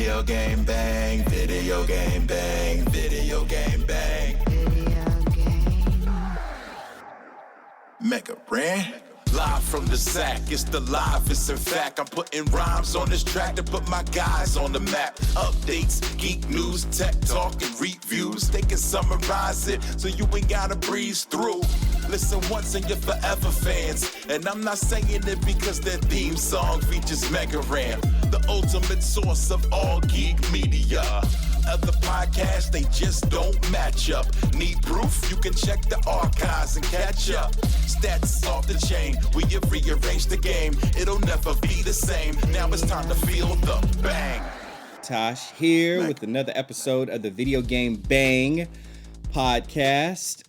Video game bang, video game bang, video game bang. Video game. Mega brand. Live from the sack, it's the livest. In fact, I'm putting rhymes on this track to put my guys on the map. Updates, geek news, tech talk, and reviews. They can summarize it so you ain't gotta breeze through. Listen once and you're forever fans. And I'm not saying it because their theme song features Mega Ram, the ultimate source of all geek media. Other podcasts, they just don't match up. Need proof? You can check the archives and catch up. Stats off the chain, we have rearranged the game. It'll never be the same. Now it's time to feel the bang. Tosh here with another episode of the Video Game Bang podcast.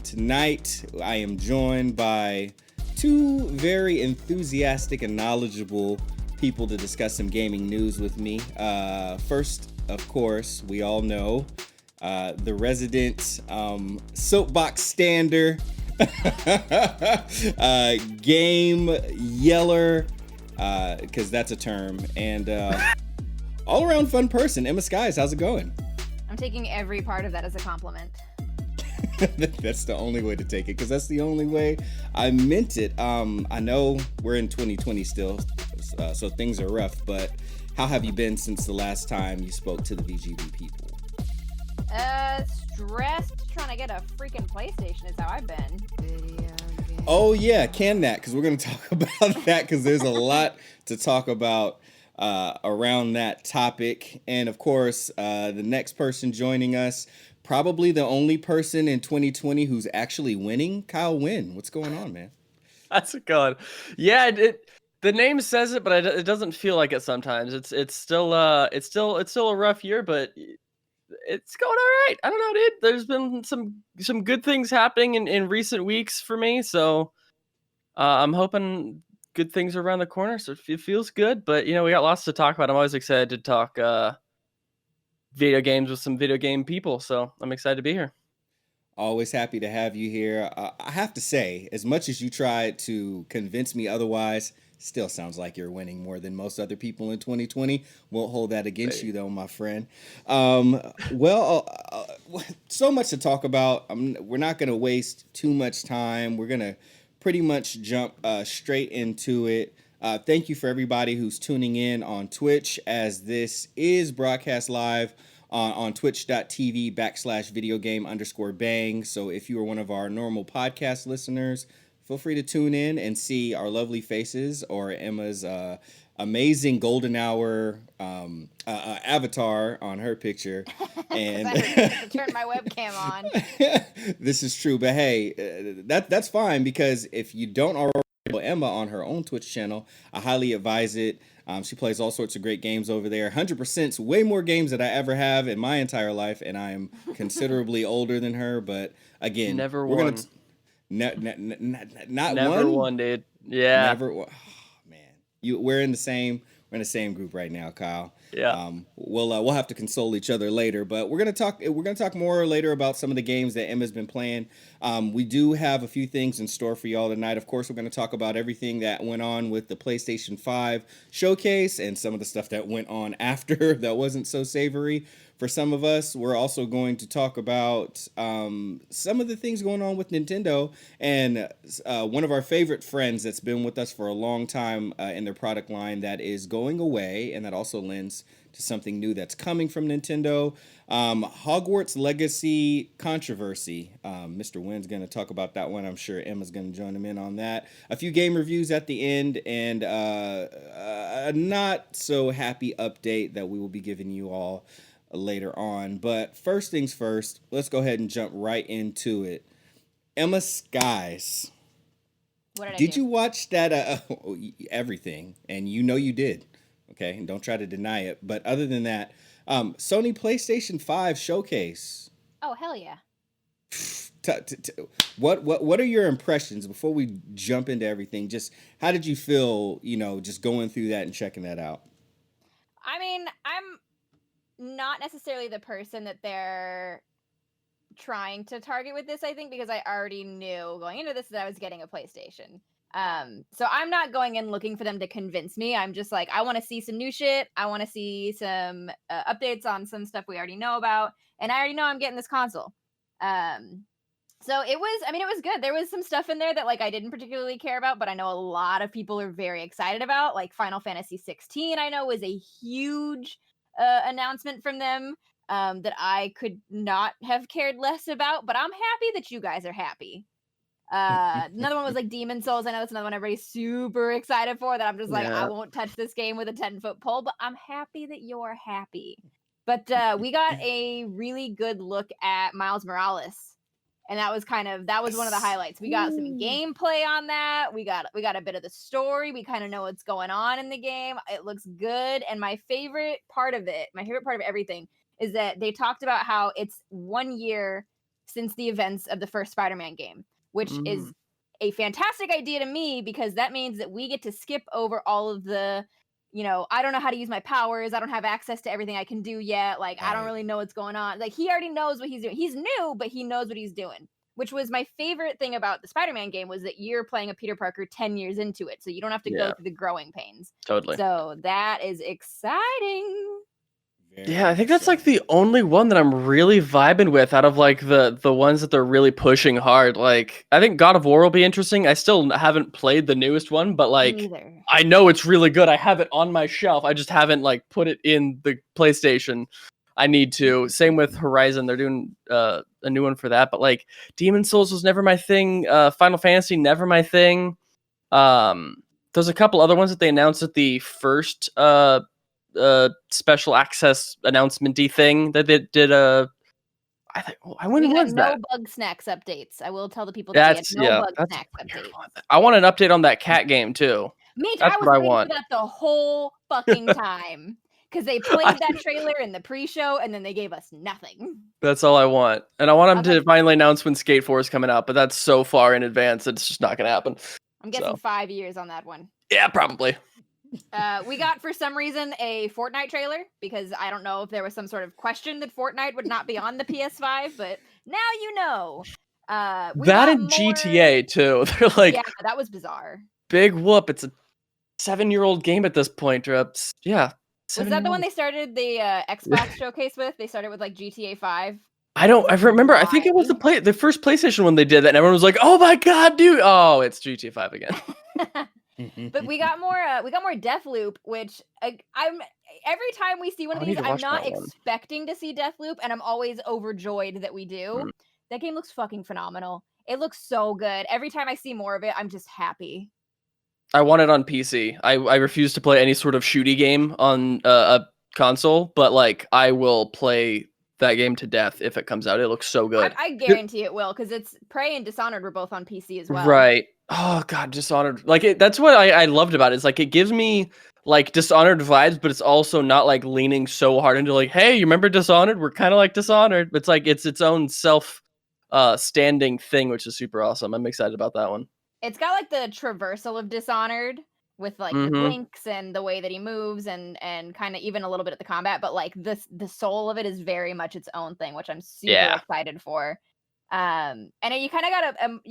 Tonight, I am joined by two very enthusiastic and knowledgeable people to discuss some gaming news with me. First, of course, we all know the resident soapbox stander, game yeller, because that's a term, and all-around fun person, Emmaskies. How's it going? I'm taking every part of that as a compliment. That's the only way to take it, because that's the only way I meant it. I know we're in 2020 still, so things are rough, but how have you been since the last time you spoke to the VGB people? Stressed trying to get a freaking PlayStation is how I've been. Oh yeah, can that, because we're going to talk about that, because there's a lot to talk about around that topic. And of course, the next person joining us, probably the only person in 2020 who's actually winning, Kyle Wynn. What's going on, man? How's it going? Yeah, the name says it, but it doesn't feel like it sometimes. It's still a rough year, but it's going all right. I don't know, dude. There's been some good things happening in recent weeks for me, so I'm hoping good things are around the corner. So it feels good, but we got lots to talk about. I'm always excited to talk video games with some video game people, so I'm excited to be here. Always happy to have you here. I have to say, as much as you tried to convince me otherwise, still sounds like you're winning more than most other people in 2020. Won't hold that against you, though, my friend. So much to talk about. We're not going to waste too much time. We're going to pretty much jump straight into it. Thank you for everybody who's tuning in on Twitch, as this is broadcast live on twitch.tv/videogame_bang. So if you are one of our normal podcast listeners, feel free to tune in and see our lovely faces or Emma's amazing golden hour avatar on her picture. And I turn my webcam on. This is true, but hey, that's fine, because if you don't already know Emma on her own Twitch channel, I highly advise it. She plays all sorts of great games over there. 100%, way more games than I ever have in my entire life, and I am considerably older than her. But again, never we're won. Not Never won, dude. Yeah. Never. Oh, man, we're in the same group right now, Kyle. Yeah. We'll have to console each other later, but we're gonna talk more later about some of the games that Emma's been playing. We do have a few things in store for y'all tonight. Of course, we're gonna talk about everything that went on with the PlayStation 5 showcase and some of the stuff that went on after that wasn't so savory for some of us. We're also going to talk about some of the things going on with Nintendo, and one of our favorite friends that's been with us for a long time in their product line that is going away, and that also lends to something new that's coming from Nintendo. Hogwarts Legacy controversy. Mr. Wynn's going to talk about that one. I'm sure Emma's going to join him in on that. A few game reviews at the end, and a not so happy update that we will be giving you all later on. But first things first, let's go ahead and jump right into it. Emmaskies. What Did do? you watch that? Everything, and you did. Okay, and don't try to deny it. But other than that, Sony PlayStation 5 showcase. Oh, hell yeah. What are your impressions before we jump into everything? Just how did you feel, just going through that and checking that out? I mean, I'm not necessarily the person that they're trying to target with this, I think, because I already knew going into this that I was getting a PlayStation. So I'm not going in looking for them to convince me. I'm just like, I want to see some new shit. I want to see some updates on some stuff we already know about, and I already know I'm getting this console. So it was good. There was some stuff in there that like I didn't particularly care about, but I know a lot of people are very excited about. Like Final Fantasy 16, I know was a huge announcement from them that I could not have cared less about, but I'm happy that you guys are happy. Another one was like Demon Souls. I know that's another one everybody's super excited for that I'm just like, I won't touch this game with a 10-foot pole, but I'm happy that you're happy. But we got a really good look at Miles Morales. And that was one of the highlights. We got some gameplay on that. We got a bit of the story. We kind of know what's going on in the game. It looks good. And my favorite part of everything is that they talked about how it's 1 year since the events of the first Spider-Man game, which is a fantastic idea to me because that means that we get to skip over all of the, I don't know how to use my powers. I don't have access to everything I can do yet. Like, I don't really know what's going on. Like, he already knows what he's doing. He's new, but he knows what he's doing, which was my favorite thing about the Spider-Man game was that you're playing a Peter Parker 10 years into it. So you don't have to go through the growing pains. Totally. So that is exciting. Yeah, I think that's like the only one that I'm really vibing with out of like the ones that they're really pushing hard. Like, I think God of War will be interesting. I still haven't played the newest one, but like I know it's really good. I have it on my shelf. I just haven't like put it in the PlayStation. I need to. Same with Horizon. They're doing a new one for that, but like Demon Souls was never my thing. Final Fantasy never my thing. There's a couple other ones that they announced at the first special access announcement-y thing that they did. When was that? No bug snacks updates. I will tell the people that we had no bug snacks updates. I want an update on that cat game too. Me too. I was waiting for that the whole fucking time because they played that trailer in the pre-show and then they gave us nothing. That's all I want, and I want them to finally announce when Skate 4 is coming out, but that's so far in advance it's just not gonna happen. I'm guessing 5 years on that one. Yeah, probably. We got, for some reason, a Fortnite trailer because I don't know if there was some sort of question that Fortnite would not be on the PS5, but now you know. That and GTA too. They're like, yeah, that was bizarre. Big whoop! It's a 7-year-old game at this point. Yeah. Was that the one they started the Xbox showcase with? They started with like GTA 5. I remember. I think it was the first PlayStation when they did that, and everyone was like, "Oh my god, dude! Oh, it's GTA 5 again." But we got more Deathloop, which I'm every time we see one of these, I'm not expecting to see Deathloop, and I'm always overjoyed that we do. That game looks fucking phenomenal. It looks so good. Every time I see more of it, I'm just happy. I want it on PC. I refuse to play any sort of shooty game on a console, but like I will play that game to death if it comes out. It looks so good. I guarantee it will, because it's Prey and Dishonored were both on PC as well. Right. Oh god, Dishonored. Like that's what I loved about it. It's like it gives me like Dishonored vibes, but it's also not like leaning so hard into like, hey, you remember Dishonored? We're kind of like Dishonored. It's like it's its own self standing thing, which is super awesome. I'm excited about that one. It's got like the traversal of Dishonored with like the blinks and the way that he moves and kind of even a little bit of the combat, but like the soul of it is very much its own thing, which I'm super excited for. And you kind of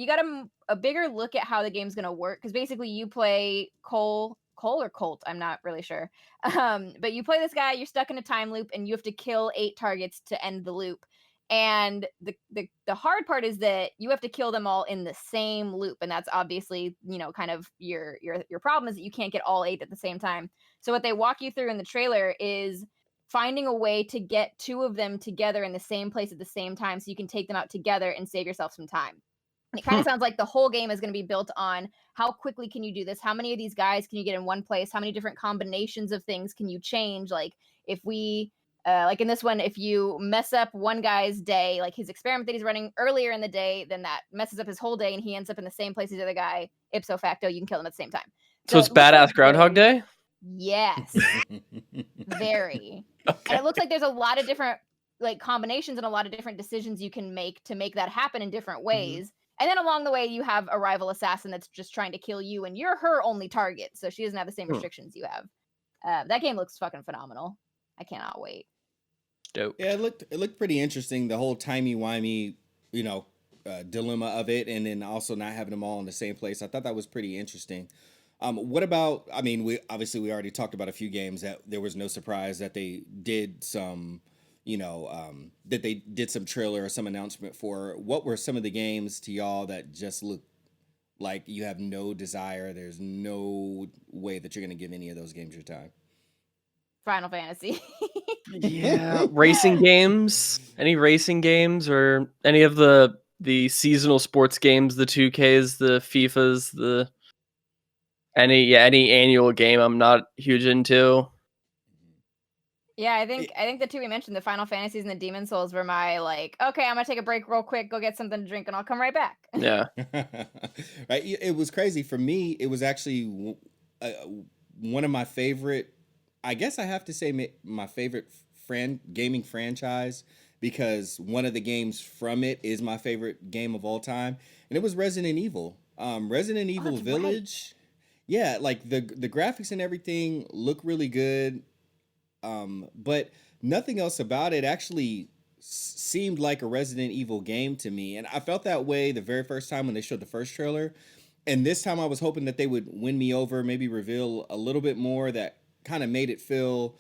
got a bigger look at how the game's gonna work, because basically you play Cole or Colt, I'm not really sure. But you play this guy, you're stuck in a time loop, and you have to kill 8 targets to end the loop. And the hard part is that you have to kill them all in the same loop, and that's obviously, kind of your problem is that you can't get all 8 at the same time. So what they walk you through in the trailer is finding a way to get 2 of them together in the same place at the same time, so you can take them out together and save yourself some time. And it kind of sounds like the whole game is going to be built on how quickly can you do this? How many of these guys can you get in one place? How many different combinations of things can you change? Like if we, like in this one, if you mess up one guy's day, like his experiment that he's running earlier in the day, then that messes up his whole day and he ends up in the same place as the other guy. Ipso facto, you can kill them at the same time. So it's badass Groundhog Day? Yes. Very. Okay. And it looks like there's a lot of different like combinations and a lot of different decisions you can make to make that happen in different ways. And then along the way, you have a rival assassin that's just trying to kill you, and you're her only target, so she doesn't have the same restrictions you have. That game looks fucking phenomenal. I cannot wait. Dope. Yeah, it looked pretty interesting. The whole timey-wimey, dilemma of it, and then also not having them all in the same place. I thought that was pretty interesting. What about? I mean, we already talked about a few games that there was no surprise that they did some, that they did some trailer or some announcement for. What were some of the games to y'all that just look like you have no desire? There's no way that you're going to give any of those games your time. Final Fantasy. Yeah, racing games. Any racing games or any of the seasonal sports games, the 2Ks, the FIFAs, any annual game I'm not huge into. Yeah, I think the two we mentioned, the Final Fantasies and the Demon Souls, were my like, okay, I'm gonna take a break real quick, go get something to drink, and I'll come right back. Yeah. Right. It was crazy for me. It was actually one of my favorite. I guess I have to say my favorite gaming franchise, because one of the games from it is my favorite game of all time, and it was Resident Evil. Resident Evil Village. Right. Yeah, like the graphics and everything look really good. But nothing else about it actually seemed like a Resident Evil game to me. And I felt that way the very first time when they showed the first trailer. And this time I was hoping that they would win me over, maybe reveal a little bit more that kind of made it feel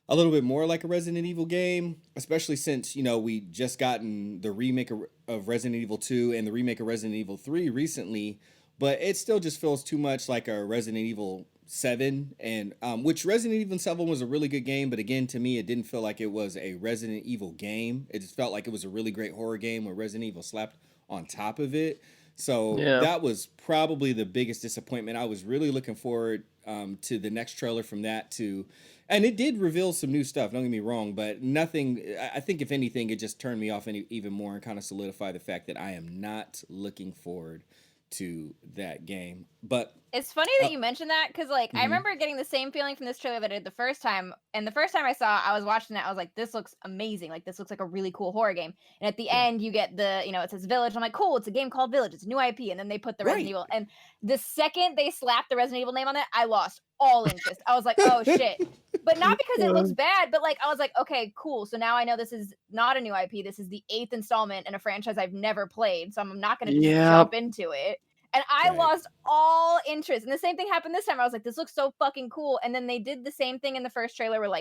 a little bit more like a Resident Evil game, especially since, we just gotten the remake of Resident Evil 2 and the remake of Resident Evil 3 recently. But it still just feels too much like a Resident Evil 7, and which Resident Evil 7 was a really good game, but again, to me, it didn't feel like it was a Resident Evil game. It just felt like it was a really great horror game with Resident Evil slapped on top of it. So that was probably the biggest disappointment. I was really looking forward to the next trailer from that too. And it did reveal some new stuff, don't get me wrong, but nothing, I think if anything, it just turned me off even more and kind of solidified the fact that I am not looking forward to that game. But it's funny that you mentioned that, because I remember getting the same feeling from this trailer that I did the first time. And the first time I was watching it, I was like, this looks amazing. Like, this looks like a really cool horror game. And at the end, you get it says Village. I'm like, cool, it's a game called Village. It's a new IP. And then they put the Resident Evil. And the second they slapped the Resident Evil name on it, I lost all interest. I was like, oh shit. But not because it looks bad, but I was like, okay, cool. So now I know this is not a new IP. This is the 8th installment in a franchise I've never played. So I'm not going to just jump into it. And I lost all interest. And the same thing happened this time. I was like, this looks so fucking cool. And then they did the same thing in the first trailer where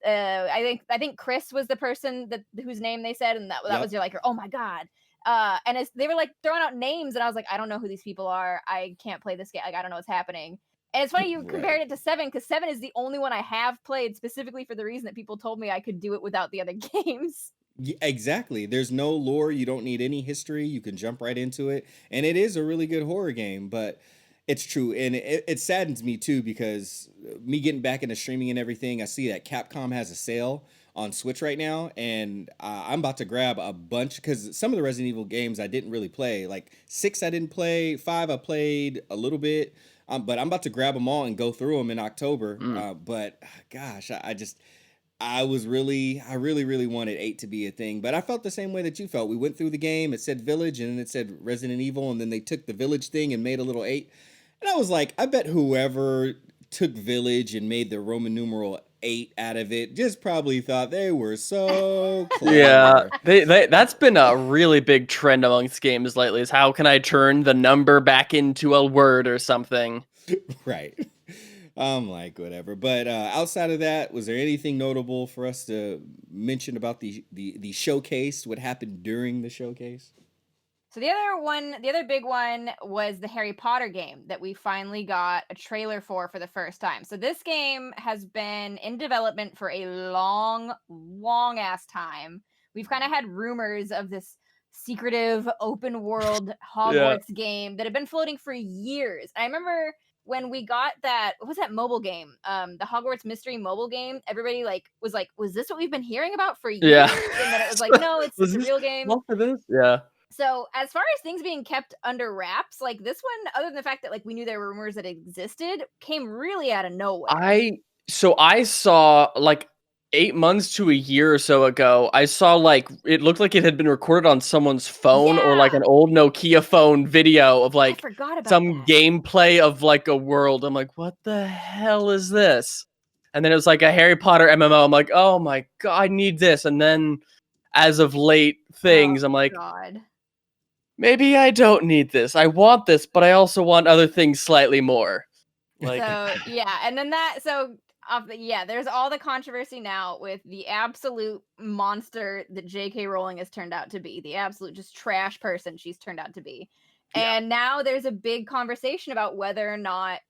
I think Chris was the person whose name they said, and that was your oh my god. And they were throwing out names, and I was like, I don't know who these people are. I can't play this game. I don't know what's happening. And it's funny you compared it to 7, because 7 is the only one I have played specifically for the reason that people told me I could do it without the other games. Yeah, exactly. There's no lore. You don't need any history. You can jump right into it. And it is a really good horror game, but it's true. And it saddens me too, because me getting back into streaming and everything, I see that Capcom has a sale on Switch right now. And I'm about to grab a bunch, because some of the Resident Evil games I didn't really play. 6 I didn't play, 5 I played a little bit. But I'm about to grab them all and go through them in October. But gosh, I really wanted 8 to be a thing, but I felt the same way that you felt. We went through the game, it said Village, and then it said Resident Evil, and then they took the Village thing and made a little 8. And I was like, I bet whoever took Village and made the Roman numeral 8 out of it just probably thought they were so clever. Yeah, that's been a really big trend amongst games lately, is how can I turn the number back into a word or something? Right. I'm like, whatever. But outside of that, was there anything notable for us to mention about the showcase? What happened during the showcase? So the other big one was the Harry Potter game that we finally got a trailer for the first time. So this game has been in development for a long ass time. We've kind of had rumors of this secretive open world Hogwarts game that had been floating for years. I remember when we got that, what was that mobile game? The Hogwarts Mystery mobile game. Everybody was this what we've been hearing about for years? Yeah. And then it was no, it's a real game. For this? Yeah. So as far as things being kept under wraps, this one, other than the fact that we knew there were rumors that it existed, came really out of nowhere. I saw 8 months to a year or so ago, I saw it looked like it had been recorded on someone's phone or an old Nokia phone video of I forgot about some that. gameplay of a world. I'm like, what the hell is this? And then it was a Harry Potter MMO. I'm like, oh my god, I need this. And then as of late things, I'm like, God. maybe I don't need this. I want this, but I also want other things slightly more. Like, So yeah, and then there's all the controversy now with the absolute monster that J.K. Rowling has turned out to be, the absolute just trash person she's turned out to be. Yeah. And now there's a big conversation about whether or not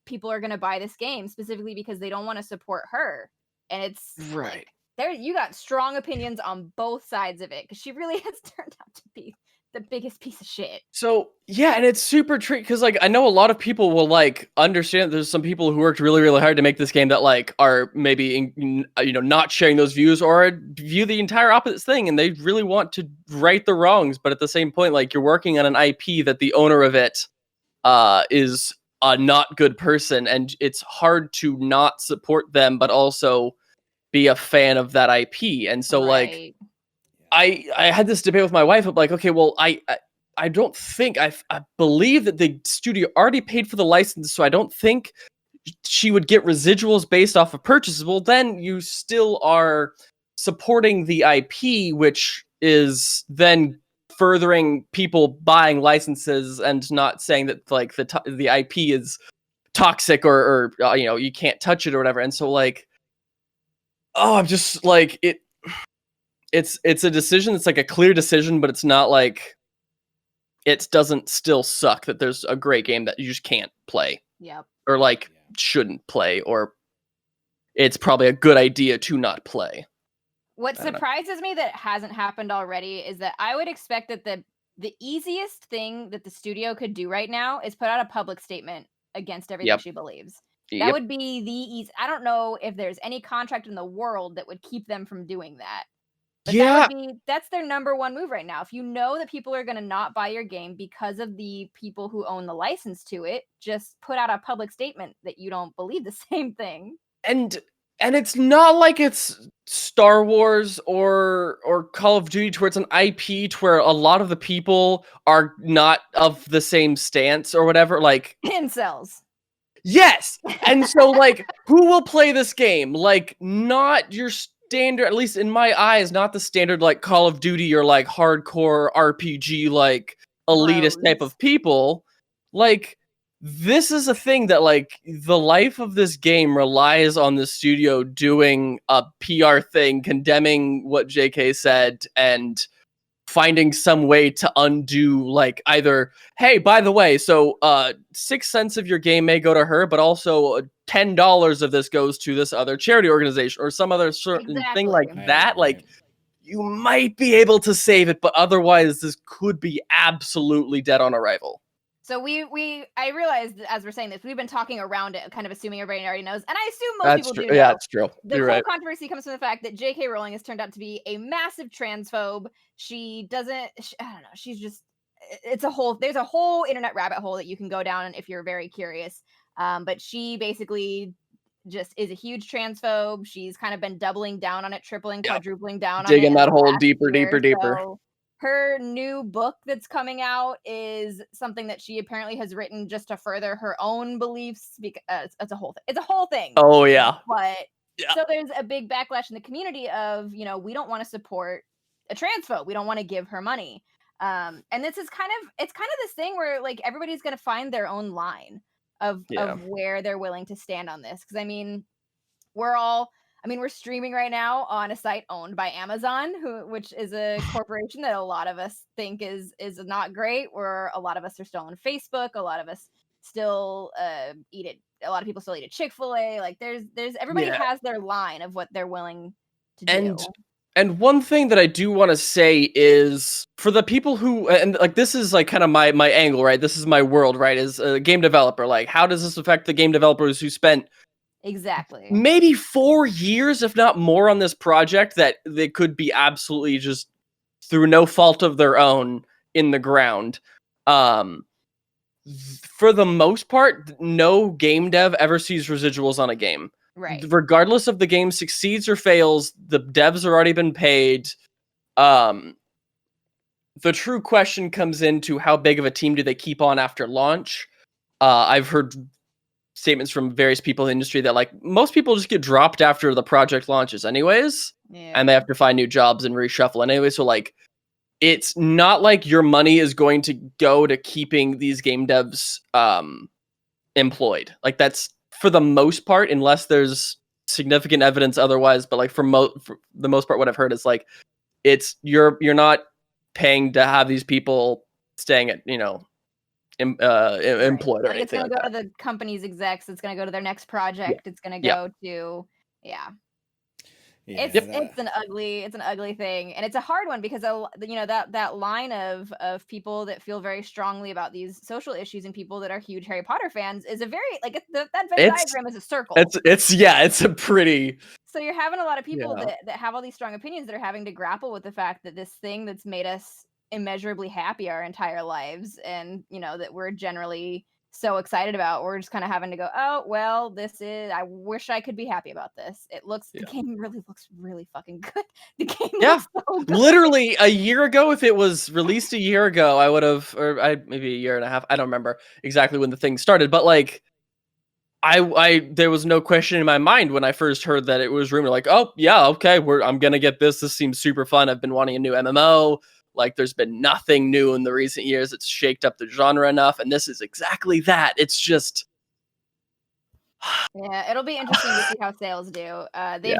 people are going to buy this game, specifically because they don't want to support her. And it's right. There, you got strong opinions on both sides of it, because she really has turned out to be the biggest piece of shit. So yeah, and it's super tricky because like I know a lot of people will like understand. There's some people who worked really, really hard to make this game that like are maybe not sharing those views or view the entire opposite thing, and they really want to right the wrongs. But at the same point, like you're working on an IP that the owner of it is a not good person, and it's hard to not support them, but also be a fan of that IP. And so like. I had this debate with my wife of like, okay, well, I don't think I believe that the studio already paid for the license, so I don't think she would get residuals based off of purchases. Well, then you still are supporting the IP, which is then furthering people buying licenses and not saying that like the IP is toxic or you can't touch it or whatever. And so like, I'm just like it. It's a decision. It's like a clear decision, but it's not like it doesn't still suck that there's a great game that you just can't play. Yep. Or like shouldn't play, or it's probably a good idea to not play. What surprises me that hasn't happened already is that I would expect that the easiest thing that the studio could do right now is put out a public statement against everything she believes. That would be the easy. I don't know if there's any contract in the world that would keep them from doing that. But that's their number one move right now. If you know that people are going to not buy your game because of the people who own the license to it, just put out a public statement that you don't believe the same thing. And it's not like it's Star Wars or Call of Duty to where it's an IP to where a lot of the people are not of the same stance or whatever. Like incels. Yes. And so like who will play this game? Like not your standard, at least in my eyes, not the standard like Call of Duty or like hardcore RPG like elitist type of people. Like this is a thing that like the life of this game relies on the studio doing a PR thing, condemning what JK said and finding some way to undo like either, hey, by the way, so 6 cents of your game may go to her, but also $10 of this goes to this other charity organization or some other certain thing like that. Like you might be able to save it, but otherwise this could be absolutely dead on arrival. So I realized as we're saying this, we've been talking around it, kind of assuming everybody already knows, and I assume most people do know. Yeah, that's true. The whole controversy comes from the fact that J.K. Rowling has turned out to be a massive transphobe. I don't know. She's just, there's a whole internet rabbit hole that you can go down if you're very curious. But she basically just is a huge transphobe. She's kind of been doubling down on it, tripling, quadrupling down on it. Digging that hole deeper. So her new book that's coming out is something that she apparently has written just to further her own beliefs. Because it's a whole thing. It's a whole thing. Oh yeah. But so there's a big backlash in the community of, we don't want to support a transphobe. We don't want to give her money. And this is kind of this thing where like everybody's going to find their own line of where they're willing to stand on this. Because we're streaming right now on a site owned by Amazon, which is a corporation that a lot of us think is not great. Where a lot of us are still on Facebook. A lot of us still eat it. A lot of people still eat at Chick-fil-A. Like there's everybody has their line of what they're willing to do. And one thing that I do want to say is for the people who, and like this is like kind of my angle, right? This is my world, right? As a game developer, like how does this affect the game developers who spent maybe 4 years, if not more, on this project that they could be absolutely just through no fault of their own in the ground. For the most part, no game dev ever sees residuals on a game. Right. Regardless of the game succeeds or fails, the devs have already been paid. The true question comes into how big of a team do they keep on after launch? I've heard statements from various people in the industry that like most people just get dropped after the project launches anyways, and they have to find new jobs and reshuffle anyway. So like it's not like your money is going to go to keeping these game devs employed. Like that's for the most part, unless there's significant evidence otherwise. But like for the most part, what I've heard is like it's you're not paying to have these people staying at employed or Like it's anything gonna like go that. to the company's execs. It's gonna go to their next project. It's gonna Yeah. go to Yeah, it's an ugly thing, and it's a hard one because that line of people that feel very strongly about these social issues and people that are huge Harry Potter fans is a very like that Venn diagram is a circle. It's a pretty. So you're having a lot of people Yeah. that have all these strong opinions that are having to grapple with the fact that this thing that's made us immeasurably happy our entire lives, and that we're generally so excited about, we're just kind of having to go, oh well, I wish I could be happy about this. The game really looks really fucking good. The game looks so good. Literally a year ago, if it was released a year ago, I would have, maybe a year and a half. I don't remember exactly when the thing started, but like there was no question in my mind when I first heard that it was rumored, like, oh yeah, okay, I'm gonna get this. This seems super fun. I've been wanting a new MMO. Like, there's been nothing new in the recent years. It's shaked up the genre enough, and this is exactly that. It's just, yeah, it'll be interesting to see how sales do. They've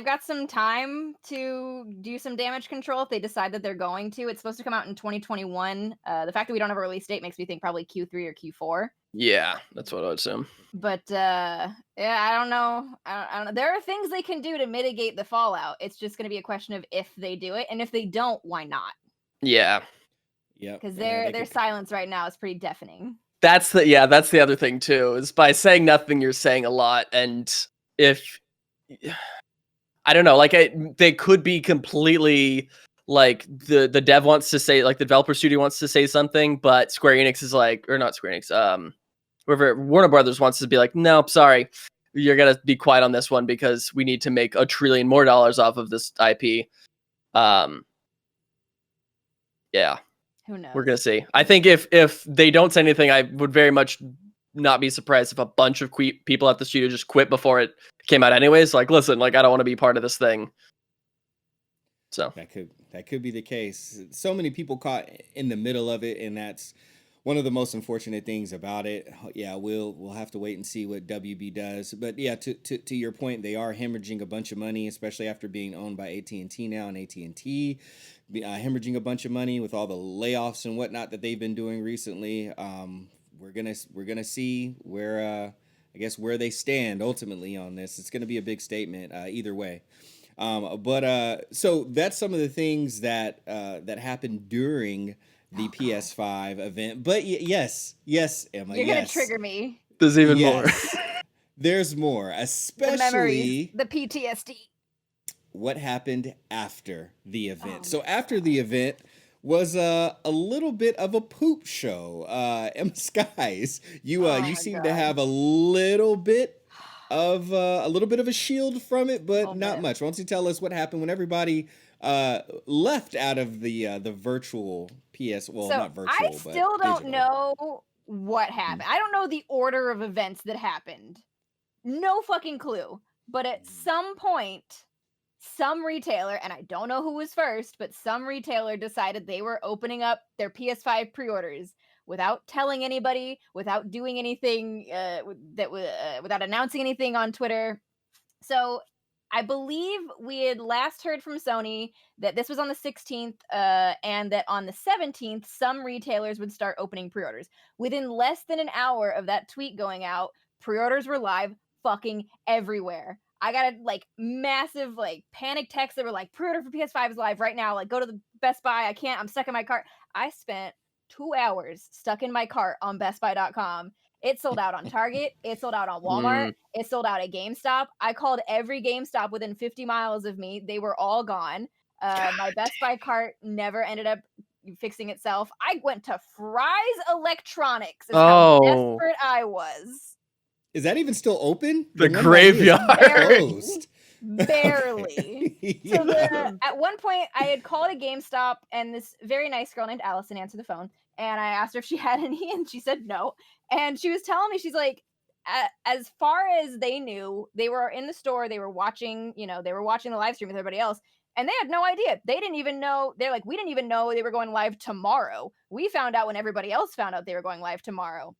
got some time to do some damage control if they decide that they're going to. It's supposed to come out in 2021. The fact that we don't have a release date makes me think probably Q3 or Q4. yeah, that's what I would assume. But yeah, I don't know. I don't know. There are things they can do to mitigate the fallout. It's just going to be a question of if they do it, and if they don't, why not? Yeah. Yeah. Because their silence right now is pretty deafening. That's the other thing too, is by saying nothing, you're saying a lot. And if, I don't know, like they could be completely like the dev wants to say, like the developer studio wants to say something, but Square Enix is like, or not Square Enix, whoever, Warner Brothers wants to be like, no, sorry, you're going to be quiet on this one because we need to make $1 trillion more off of this IP. Yeah. Who knows? We're gonna see. I think if they don't say anything, I would very much not be surprised if a bunch of people at the studio just quit before it came out anyways. Like, listen, like I don't want to be part of this thing. So that could be the case. So many people caught in the middle of it, and that's one of the most unfortunate things about it. Yeah, we'll have to wait and see what WB does. But yeah, to your point, they are hemorrhaging a bunch of money, especially after being owned by AT&T now, and AT&T hemorrhaging a bunch of money with all the layoffs and whatnot that they've been doing recently. We're gonna see where I guess where they stand ultimately on this. It's gonna be a big statement either way. So that's some of the things that happened during the PS5 event. But yes, Emma, you're gonna trigger me. There's even more. There's more, especially the memories, the PTSD. What happened after the event? So after the event was a little bit of a poop show. Emmaskies, you seem to have a little bit of a shield from it, but not much. Why don't you tell us what happened when everybody left out of the virtual PS? Well, not virtual. I still don't know what happened. I don't know the order of events that happened. No fucking clue. But at some point, some retailer, and I don't know who was first, but some retailer decided they were opening up their PS5 pre-orders without telling anybody, without doing anything, without announcing anything on Twitter. So I believe we had last heard from Sony that this was on the 16th, and that on the 17th, some retailers would start opening pre-orders. Within less than an hour of that tweet going out, pre-orders were live fucking everywhere. I got a massive panic text that were like, pre-order for PS5 is live right now. Like, go to the Best Buy. I'm stuck in my cart. I spent 2 hours stuck in my cart on BestBuy.com. It sold out on Target. It sold out on Walmart. It sold out at GameStop. I called every GameStop within 50 miles of me. They were all gone. My Best Buy cart never ended up fixing itself. I went to Fry's Electronics. Is how desperate I was. Is that even still open? The graveyard. Barely. So at one point, I had called a GameStop, and this very nice girl named Allison answered the phone, and I asked her if she had any, and she said no. And she was telling me, she's like, as far as they knew, they were in the store, they were watching, they were watching the live stream with everybody else, and they had no idea. They didn't even know. They're like, we didn't even know they were going live tomorrow. We found out when everybody else found out they were going live tomorrow.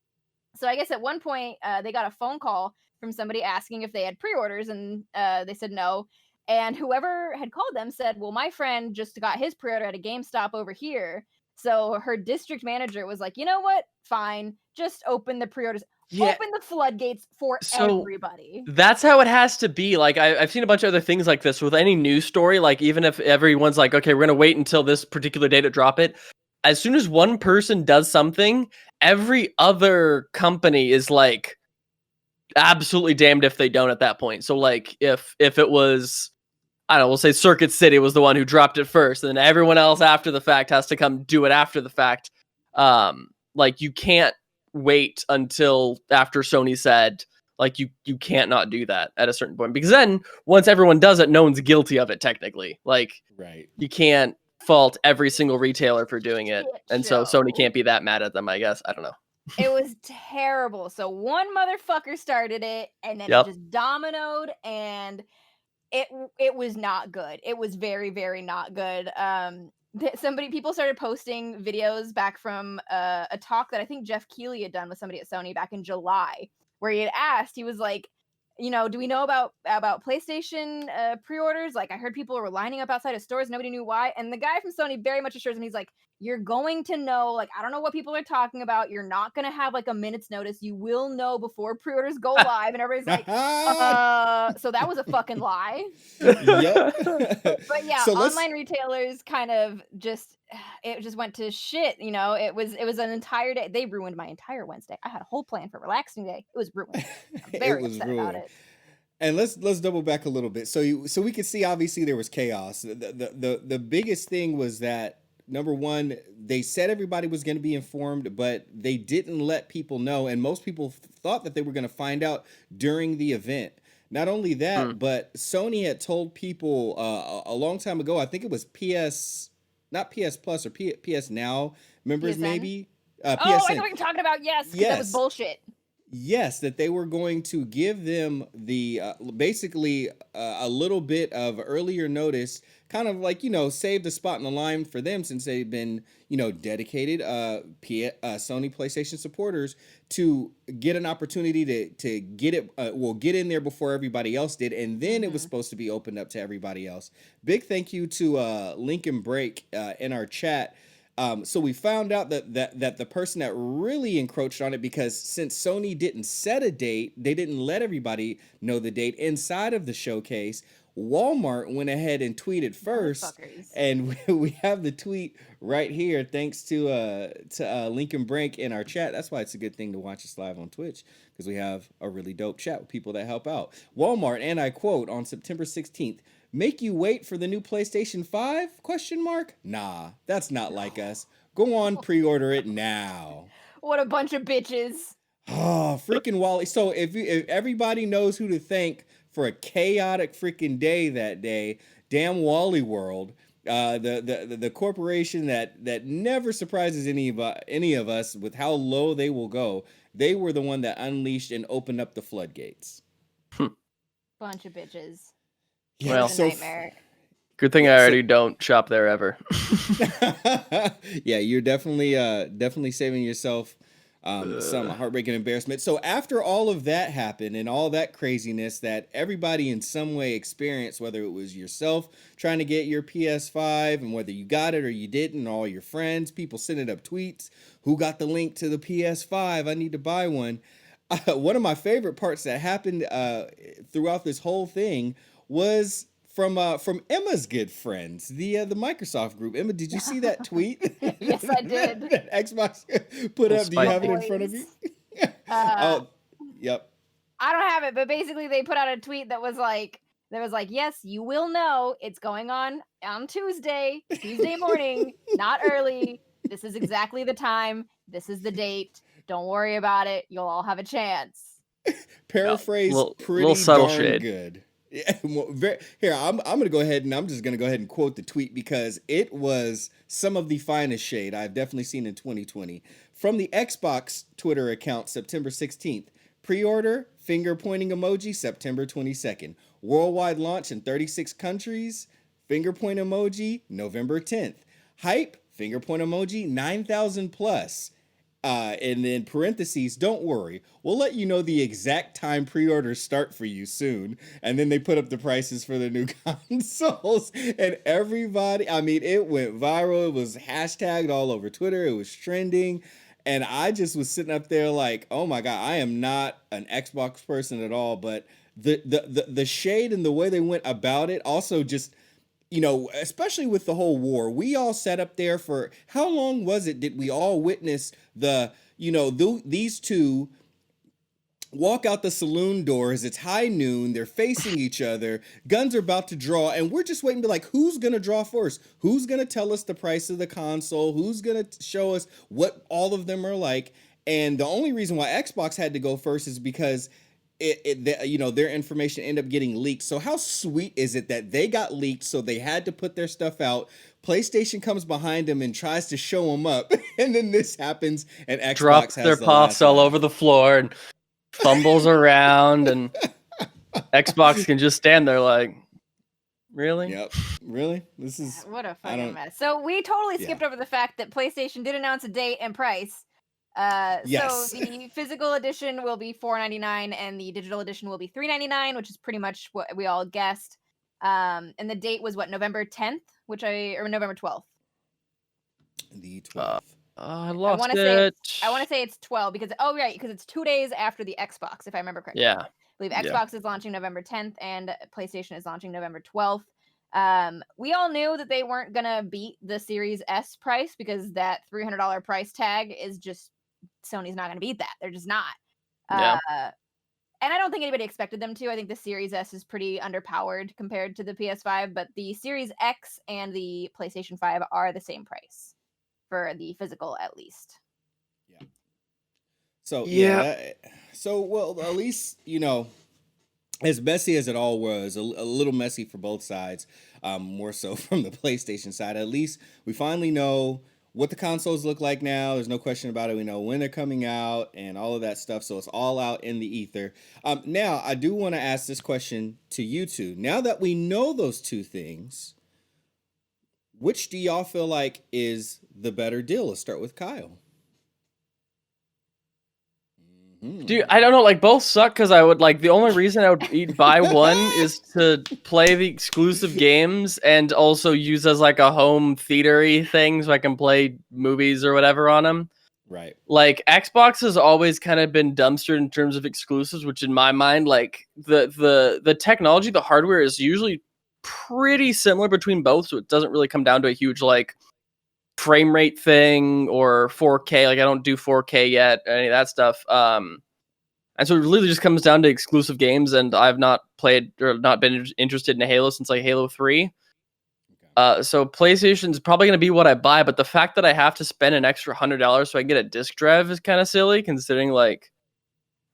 So I guess at one point they got a phone call from somebody asking if they had pre-orders, and they said no. And whoever had called them said, well, my friend just got his pre-order at a GameStop over here. So her district manager was like, you know what? Fine. Just open the pre-orders. Yeah. Open the floodgates for everybody. That's how it has to be. Like, I've seen a bunch of other things like this with any news story. Like, even if everyone's like, okay, we're going to wait until this particular day to drop it. As soon as one person does something, every other company is like absolutely damned if they don't at that point. So like if it was, I don't know, we'll say Circuit City was the one who dropped it first, and then everyone else after the fact has to come do it after the fact. Like you can't wait until after Sony said, like you can't not do that at a certain point, because then once everyone does it, no one's guilty of it technically. Like Right. You can't fault every single retailer for doing it, and so Sony can't be that mad at them, I guess. I don't know. It was terrible. So one motherfucker started it, and then Yep. it just dominoed, and it was not good. It was very, very not good. People started posting videos back from a talk that I think Jeff Keighley had done with somebody at Sony back in July, where he had asked, he was like, do we know about PlayStation pre-orders? Like, I heard people were lining up outside of stores. Nobody knew why. And the guy from Sony very much assures him, he's like, you're going to know, like, I don't know what people are talking about. You're not going to have like a minute's notice. You will know before pre-orders go live. And everybody's like, so that was a fucking lie. Yep. But yeah, So online retailers kind of it just went to shit. It was an entire day. They ruined my entire Wednesday. I had a whole plan for relaxing day. It was ruined. I'm very upset about it. And let's double back a little bit. So we could see, obviously there was chaos. The biggest thing was that, number one, they said everybody was going to be informed, but they didn't let people know. And most people thought that they were going to find out during the event. Not only that, but Sony had told people a long time ago, I think it was not PS Plus or PS Now members, PSN? maybe. I know what you're talking about. Yes, that was bullshit. Yes, that they were going to give them the basically a little bit of earlier notice, kind of like, save the spot in the line for them, since they've been, dedicated Sony PlayStation supporters, to get an opportunity to get it, get in there before everybody else did. And then it was supposed to be opened up to everybody else. Big thank you to Lincoln Break in our chat. So we found out that the person that really encroached on it, because since Sony didn't set a date, they didn't let everybody know the date inside of the showcase. Walmart went ahead and tweeted first, and we have the tweet right here. Thanks to Lincoln Brink in our chat. That's why it's a good thing to watch us live on Twitch, because we have a really dope chat with people that help out. Walmart, and I quote, on September 16th, "Make you wait for the new PlayStation 5? ? Nah, that's not like us. Go on, pre-order it now." What a bunch of bitches. Oh, freaking Wally. So if everybody knows who to thank for a chaotic freaking day that day, damn Wally World, the corporation that never surprises any of us with how low they will go. They were the one that unleashed and opened up the floodgates. Bunch of bitches. Yeah, Well, so nightmare. Good thing I already don't shop there ever. Yeah, you're definitely saving yourself some heartbreaking embarrassment. So after all of that happened and all that craziness that everybody in some way experienced, whether it was yourself trying to get your PS5 and whether you got it or you didn't, and all your friends, people sending up tweets, who got the link to the PS5? I need to buy one. One of my favorite parts that happened throughout this whole thing was from Emma's good friends, the Microsoft group. Emma, did you see that tweet? Yes, I did. That Xbox put up. Do you have it in front of you? Oh, yep. I don't have it, but basically they put out a tweet that was like, yes, you will know it's going on Tuesday morning, not early. This is exactly the time. This is the date. Don't worry about it. You'll all have a chance. Paraphrase, pretty little subtle darn shade. good. Yeah, here, I'm gonna go ahead and quote the tweet, because it was some of the finest shade I've definitely seen in 2020. From the Xbox Twitter account, September 16th. Pre-order, finger pointing emoji, September 22nd. Worldwide launch in 36 countries, finger point emoji, November 10th. Hype, finger point emoji, 9,000 plus. And then parentheses, don't worry, we'll let you know the exact time pre-orders start for you soon. And then they put up the prices for the new consoles. And everybody, I mean, it went viral. It was hashtagged all over Twitter. It was trending. And I just was sitting up there like, oh my God, I am not an Xbox person at all. But the shade and the way they went about it also just, you know, especially with the whole war, we all sat up there for how long was it? Did we all witness these two walk out the saloon doors? It's high noon. They're facing each other. Guns are about to draw. And we're just waiting to like, who's going to draw first? Who's going to tell us the price of the console? Who's going to show us what all of them are like? And the only reason why Xbox had to go first is because their information ended up getting leaked. So how sweet is it that they got leaked, so they had to put their stuff out? PlayStation comes behind them and tries to show them up, and then this happens, and Xbox Drop has their the pops last all laugh. over the floor and fumbles around, and Xbox can just stand there like, really? Yep. Really? This is What a fucking mess. So we totally Yeah. skipped over the fact that PlayStation did announce a date and price. Yes. So the physical edition will be $4.99 and the digital edition will be $3.99, which is pretty much what we all guessed. And the date was what, November 10th, or November 12th. the 12th. I lost wanna it. I want to say it's 12 because it's 2 days after the Xbox, if I remember correctly. Yeah. I believe Yeah. Xbox is launching November 10th and PlayStation is launching November 12th. We all knew that they weren't gonna beat the Series S price because that $300 price tag is just, Sony's not gonna beat that. They're just not. Yeah. And I don't think anybody expected them to. I think the Series S is pretty underpowered compared to the PS5, but the Series X and the PlayStation 5 are the same price for the physical, at least. So Yeah. well, at least, you know, as messy as it all was, a little messy for both sides, more so from the PlayStation side. At least we finally know what the consoles look like now. There's no question about it. We know when they're coming out and all of that stuff. So it's all out in the ether. Now, I do want to ask this question to you two. Now that we know those two things, which do y'all feel like is the better deal? Let's start with Kyle. Dude, I don't know. Like, both suck because I would like the only reason I would buy one is to play the exclusive games and also use as like a home theater-y thing so I can play movies or whatever on them. Right. Like, Xbox has always kind of been dumpstered in terms of exclusives, which in my mind, like the technology, the hardware is usually pretty similar between both, so it doesn't really come down to a huge like frame rate thing or 4K. Like, I don't do 4K yet, any of that stuff. And so it really just comes down to exclusive games, and I've not played or not been interested in Halo since like Halo 3. So PlayStation's probably going to be what I buy, but the fact that I have to spend an extra $100 so I can get a disc drive is kind of silly, considering like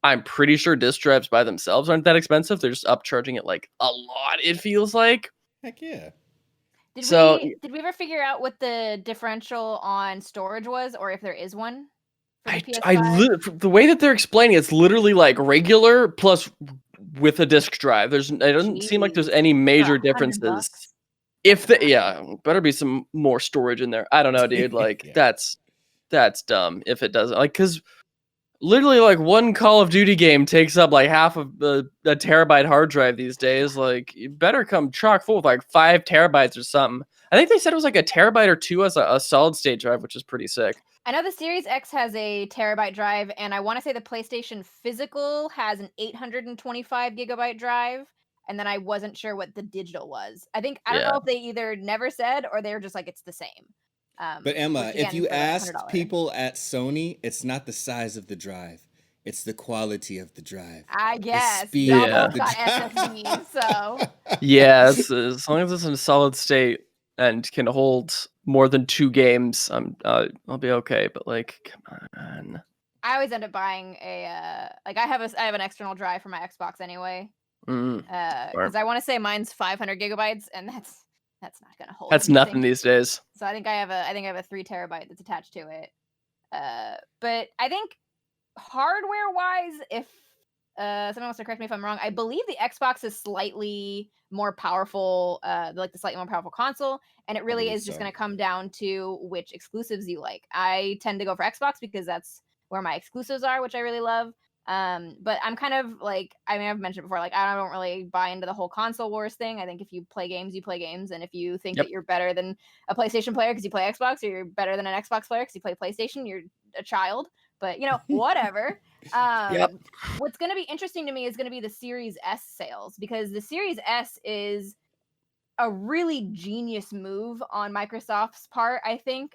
I'm pretty sure disc drives by themselves aren't that expensive. They're just upcharging it like a lot, it feels like. Heck yeah. Did we ever figure out what the differential on storage was, or if there is one for the PS5? The way that they're explaining it's literally like regular plus with a disc drive. It doesn't seem like there's any major differences. If better be some more storage in there. I don't know, dude. Like that's dumb if it doesn't. Like, because literally like one Call of Duty game takes up like half of a terabyte hard drive these days. Like, you better come chock full with like 5 terabytes or something. I think they said it was like a terabyte or 2 as a solid state drive, which is pretty sick. I know the Series X has a terabyte drive, and I want to say the PlayStation Physical has an 825 gigabyte drive, and then I wasn't sure what the digital was. I don't know if they either never said or they're just like, it's the same. But Emma, again, if you asked $100. people at Sony, it's not the size of the drive. It's the quality of the drive. I guess. The speed Y'all of the got drive. SSDs, so. Yeah, as long as it's in a solid state and can hold more than 2 games, I'll be okay. But like, come on. I always end up buying I have an external drive for my Xbox anyway. Because I want to say mine's 500 gigabytes, and that's not gonna hold. That's nothing these days. So I think I have a 3 terabyte that's attached to it. But I think hardware wise, if someone wants to correct me if I'm wrong. I believe the Xbox is slightly more powerful, like the slightly more powerful console, and it really is just going to come down to which exclusives you like. I tend to go for Xbox because that's where my exclusives are, which I really love. But I'm kind of like, I mean, I've mentioned before, like I don't really buy into the whole console wars thing. I think if you play games, you play games, and if you think that you're better than a PlayStation player because you play Xbox, or you're better than an Xbox player because you play PlayStation, you're a child. But whatever. What's going to be interesting to me is going to be the Series S sales, because the Series S is a really genius move on Microsoft's part, I think.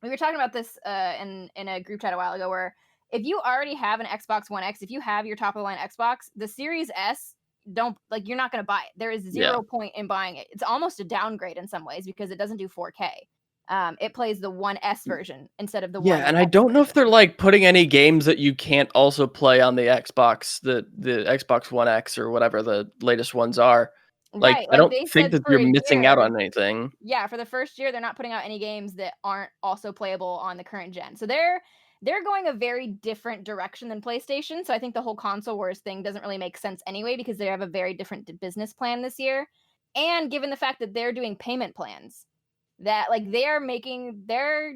We were talking about this in a group chat a while ago, where if you already have an Xbox One X, if you have your top of the line Xbox, the Series S, you're not going to buy it. There is zero point in buying it. It's almost a downgrade in some ways because it doesn't do 4K. It plays the One S version instead of the One. Yeah, and I don't know if they're like putting any games that you can't also play on the Xbox, the Xbox One X or whatever the latest ones are. Like, Right, I don't they think said that for you're a missing out year. on anything. Yeah, for the first year, they're not putting out any games that aren't also playable on the current gen. So they're going a very different direction than PlayStation. So I think the whole console wars thing doesn't really make sense anyway, because they have a very different business plan this year. And given the fact that they're doing payment plans, that like they are making their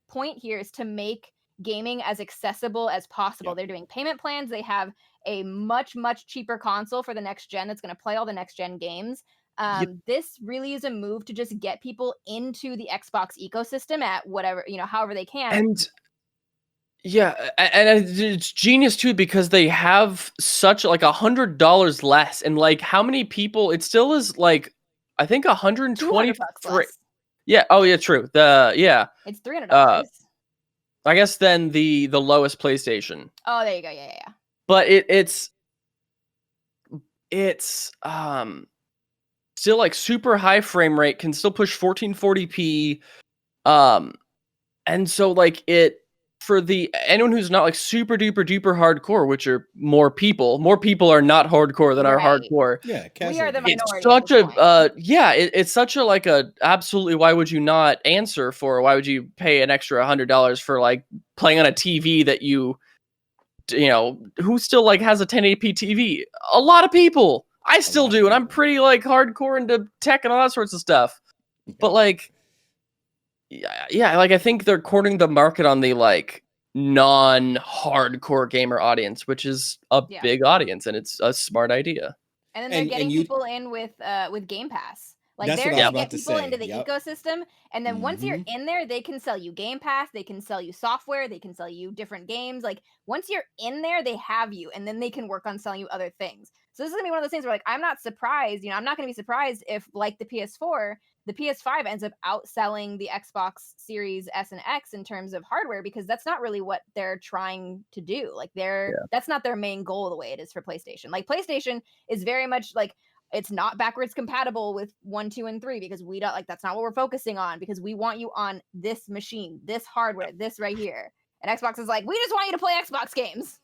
point here is to make gaming as accessible as possible. They're doing payment plans. They have a much, much cheaper console for the next gen that's going to play all the next gen games. This really is a move to just get people into the Xbox ecosystem at whatever, however they can. And and it's genius too, because they have such like $100 less, and like how many people? It still is like, I think $123. Less. Yeah. Oh yeah, true. It's $300. I guess then the lowest PlayStation. Oh, there you go. Yeah. But it's still like super high frame rate, can still push 1440p. And so like for anyone who's not like super duper duper hardcore, which are more people are not hardcore than are hardcore. Yeah, we are the minority. It's such it's such a like a absolutely, why would you not answer for? Why would you pay an extra $100 for like playing on a TV that who still like has a 1080p TV? A lot of people. I still do, and I'm pretty like hardcore into tech and all that sorts of stuff. But like, yeah, like I think they're cornering the market on the like non-hardcore gamer audience, which is a big audience, and it's a smart idea. And then they're getting people in with Game Pass. Like they're going to get people into the ecosystem, and then once you're in there, they can sell you Game Pass, they can sell you software, they can sell you different games. Like once you're in there, they have you, and then they can work on selling you other things. So this is going to be one of those things where like I'm not surprised, I'm not going to be surprised if like the PS4, the PS5 ends up outselling the Xbox Series S and X in terms of hardware, because that's not really what they're trying to do. Like that's not their main goal the way it is for PlayStation. Like PlayStation is very much like, it's not backwards compatible with 1, 2, and 3 because we don't like, that's not what we're focusing on, because we want you on this machine, this hardware, this right here. And Xbox is like, we just want you to play Xbox games.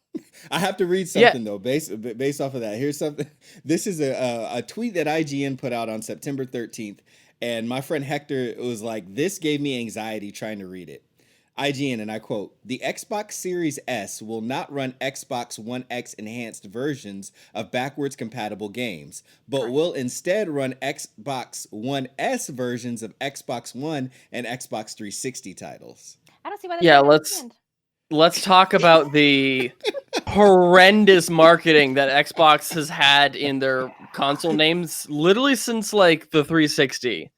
I have to read something though, based off of that. Here's something. This is a tweet that IGN put out on September 13th. And my friend Hector was like, this gave me anxiety trying to read it. IGN, and I quote, "The Xbox Series S will not run Xbox One X enhanced versions of backwards compatible games, but will instead run Xbox One S versions of Xbox One and Xbox 360 titles." I don't see why that's let's talk about the horrendous marketing that Xbox has had in their console names literally since like the 360.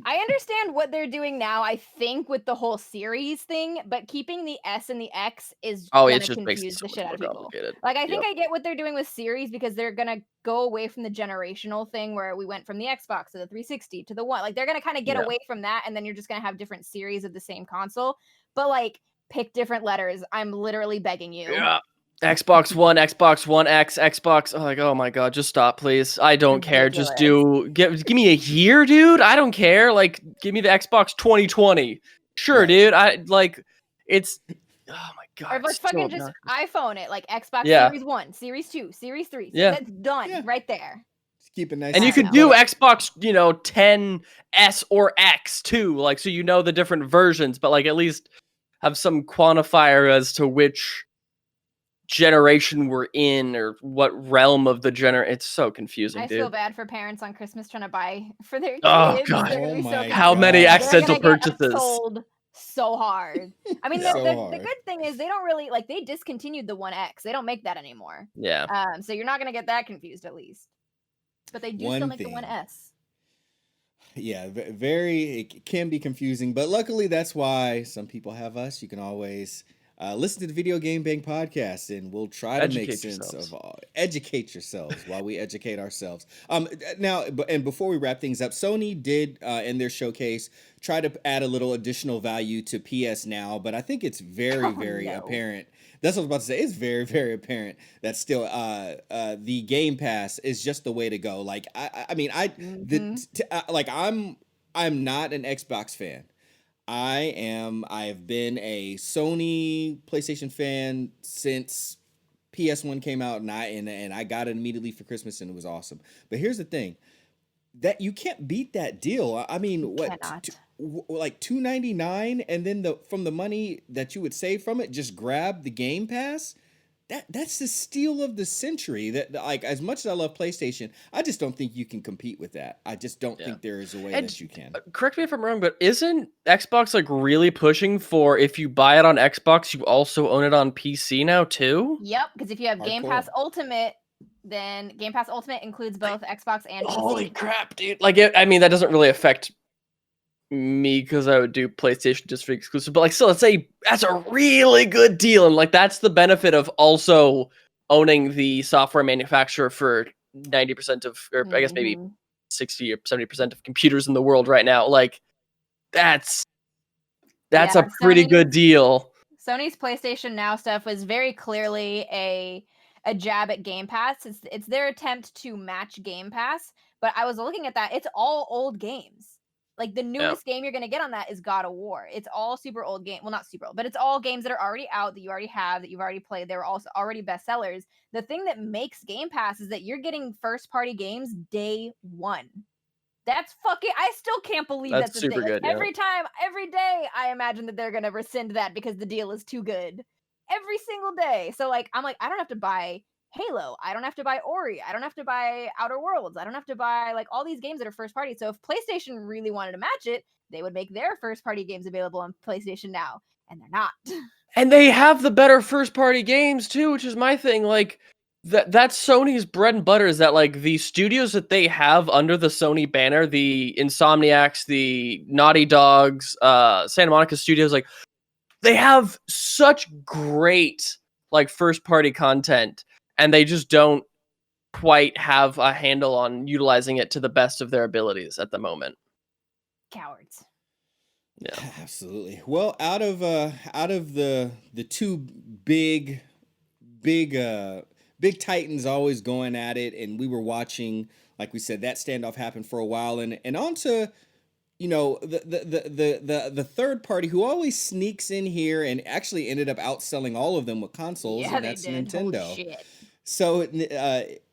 I understand what they're doing now, I think, with the whole series thing, but keeping the S and the X is gonna confuse the shit out of people. Like, I think I get what they're doing with series, because they're gonna go away from the generational thing where we went from the Xbox to the 360 to the One. Like, they're gonna kind of get away from that, and then you're just gonna have different series of the same console. But like, pick different letters. I'm literally begging you. Yeah. Xbox One, Xbox One X, Xbox. Oh my god, just stop, please. I don't care. Just give me a year, dude. I don't care. Like, give me the Xbox 2020. Sure, dude. I like it's. Oh my god. Or like fucking just iPhone it, like Xbox Series 1, Series 2, Series 3. So that's done right there. Just keep it nice. And you could do Xbox, 10S or X too, like, so the different versions, but like at least have some quantifier as to which generation we're in or what realm of the it's so confusing, I dude. feel bad for parents on Christmas trying to buy for their kids. Oh, God. They're gonna be Oh so my How many confused. gosh. accidental They're gonna get purchases? upsold so hard. I mean, Yeah. So the hard. good thing is they don't really like they discontinued the 1X. They don't make that anymore. Yeah. So you're not gonna get that confused at least. But they do still One make the thing. 1S. Yeah, it can be confusing, but luckily that's why some people have us. You can always listen to the Video Game Bang podcast, and we'll try to make Educate sense yourselves. of all. Educate yourselves while we educate ourselves. Now, and before we wrap things up, Sony did in their showcase try to add a little additional value to PS Now, but I think it's very, very no. apparent. That's what I was about to say. It's very, very apparent that still the Game Pass is just the way to go. Like I mean, like I'm not an Xbox fan. I've been a Sony PlayStation fan since PS1 came out, and I got it immediately for Christmas, and it was awesome. But here's the thing, that you can't beat that deal. I mean, what Cannot. like $2.99, and then from the money that you would save from it, just grab the Game Pass. That's the steal of the century. That, like, as much as I love PlayStation, I just don't think you can compete with that. I just don't think there is a way And that you can. correct me if I'm wrong, but isn't Xbox like really pushing for if you buy it on Xbox, you also own it on PC now too? Yep, because if you have Game Pass Hardcore. Ultimate, then Game Pass Ultimate includes both Xbox and PC. Holy crap, dude! Like, I mean, that doesn't really affect me because I would do PlayStation just for exclusive. But like, still, let's say that's a really good deal, and like that's the benefit of also owning the software manufacturer for 90% of, or I guess maybe 60 or 70% of computers in the world right now. Like, that's a pretty good deal. Sony's PlayStation Now stuff was very clearly a jab at Game Pass. It's their attempt to match Game Pass. But I was looking at that; it's all old games. Like the newest game you're gonna get on that is God of War. It's all super old game. Well, not super old, but it's all games that are already out, that you already have, that you've already played. They were also already bestsellers. The thing that makes Game Pass is that you're getting first party games day one. That's fucking. I still can't believe that's a super thing. Like, good. every day, I imagine that they're gonna rescind that because the deal is too good. Every single day. So like, I'm like, I don't have to buy Halo. I don't have to buy Ori. I don't have to buy Outer Worlds. I don't have to buy like all these games that are first party. So if PlayStation really wanted to match it, they would make their first party games available on PlayStation Now, and they're not. And they have the better first party games too, which is my thing. Like, that's Sony's bread and butter, is that like the studios that they have under the Sony banner, the Insomniacs, the Naughty Dogs, Santa Monica Studios, like they have such great like first party content, and they just don't quite have a handle on utilizing it to the best of their abilities at the moment. Cowards. Yeah, absolutely. Well, out of the two big titans always going at it, and we were watching, like we said, that standoff happened for a while, and on to, you know, the third party who always sneaks in here and actually ended up outselling all of them with consoles, and that's Nintendo. Holy shit. So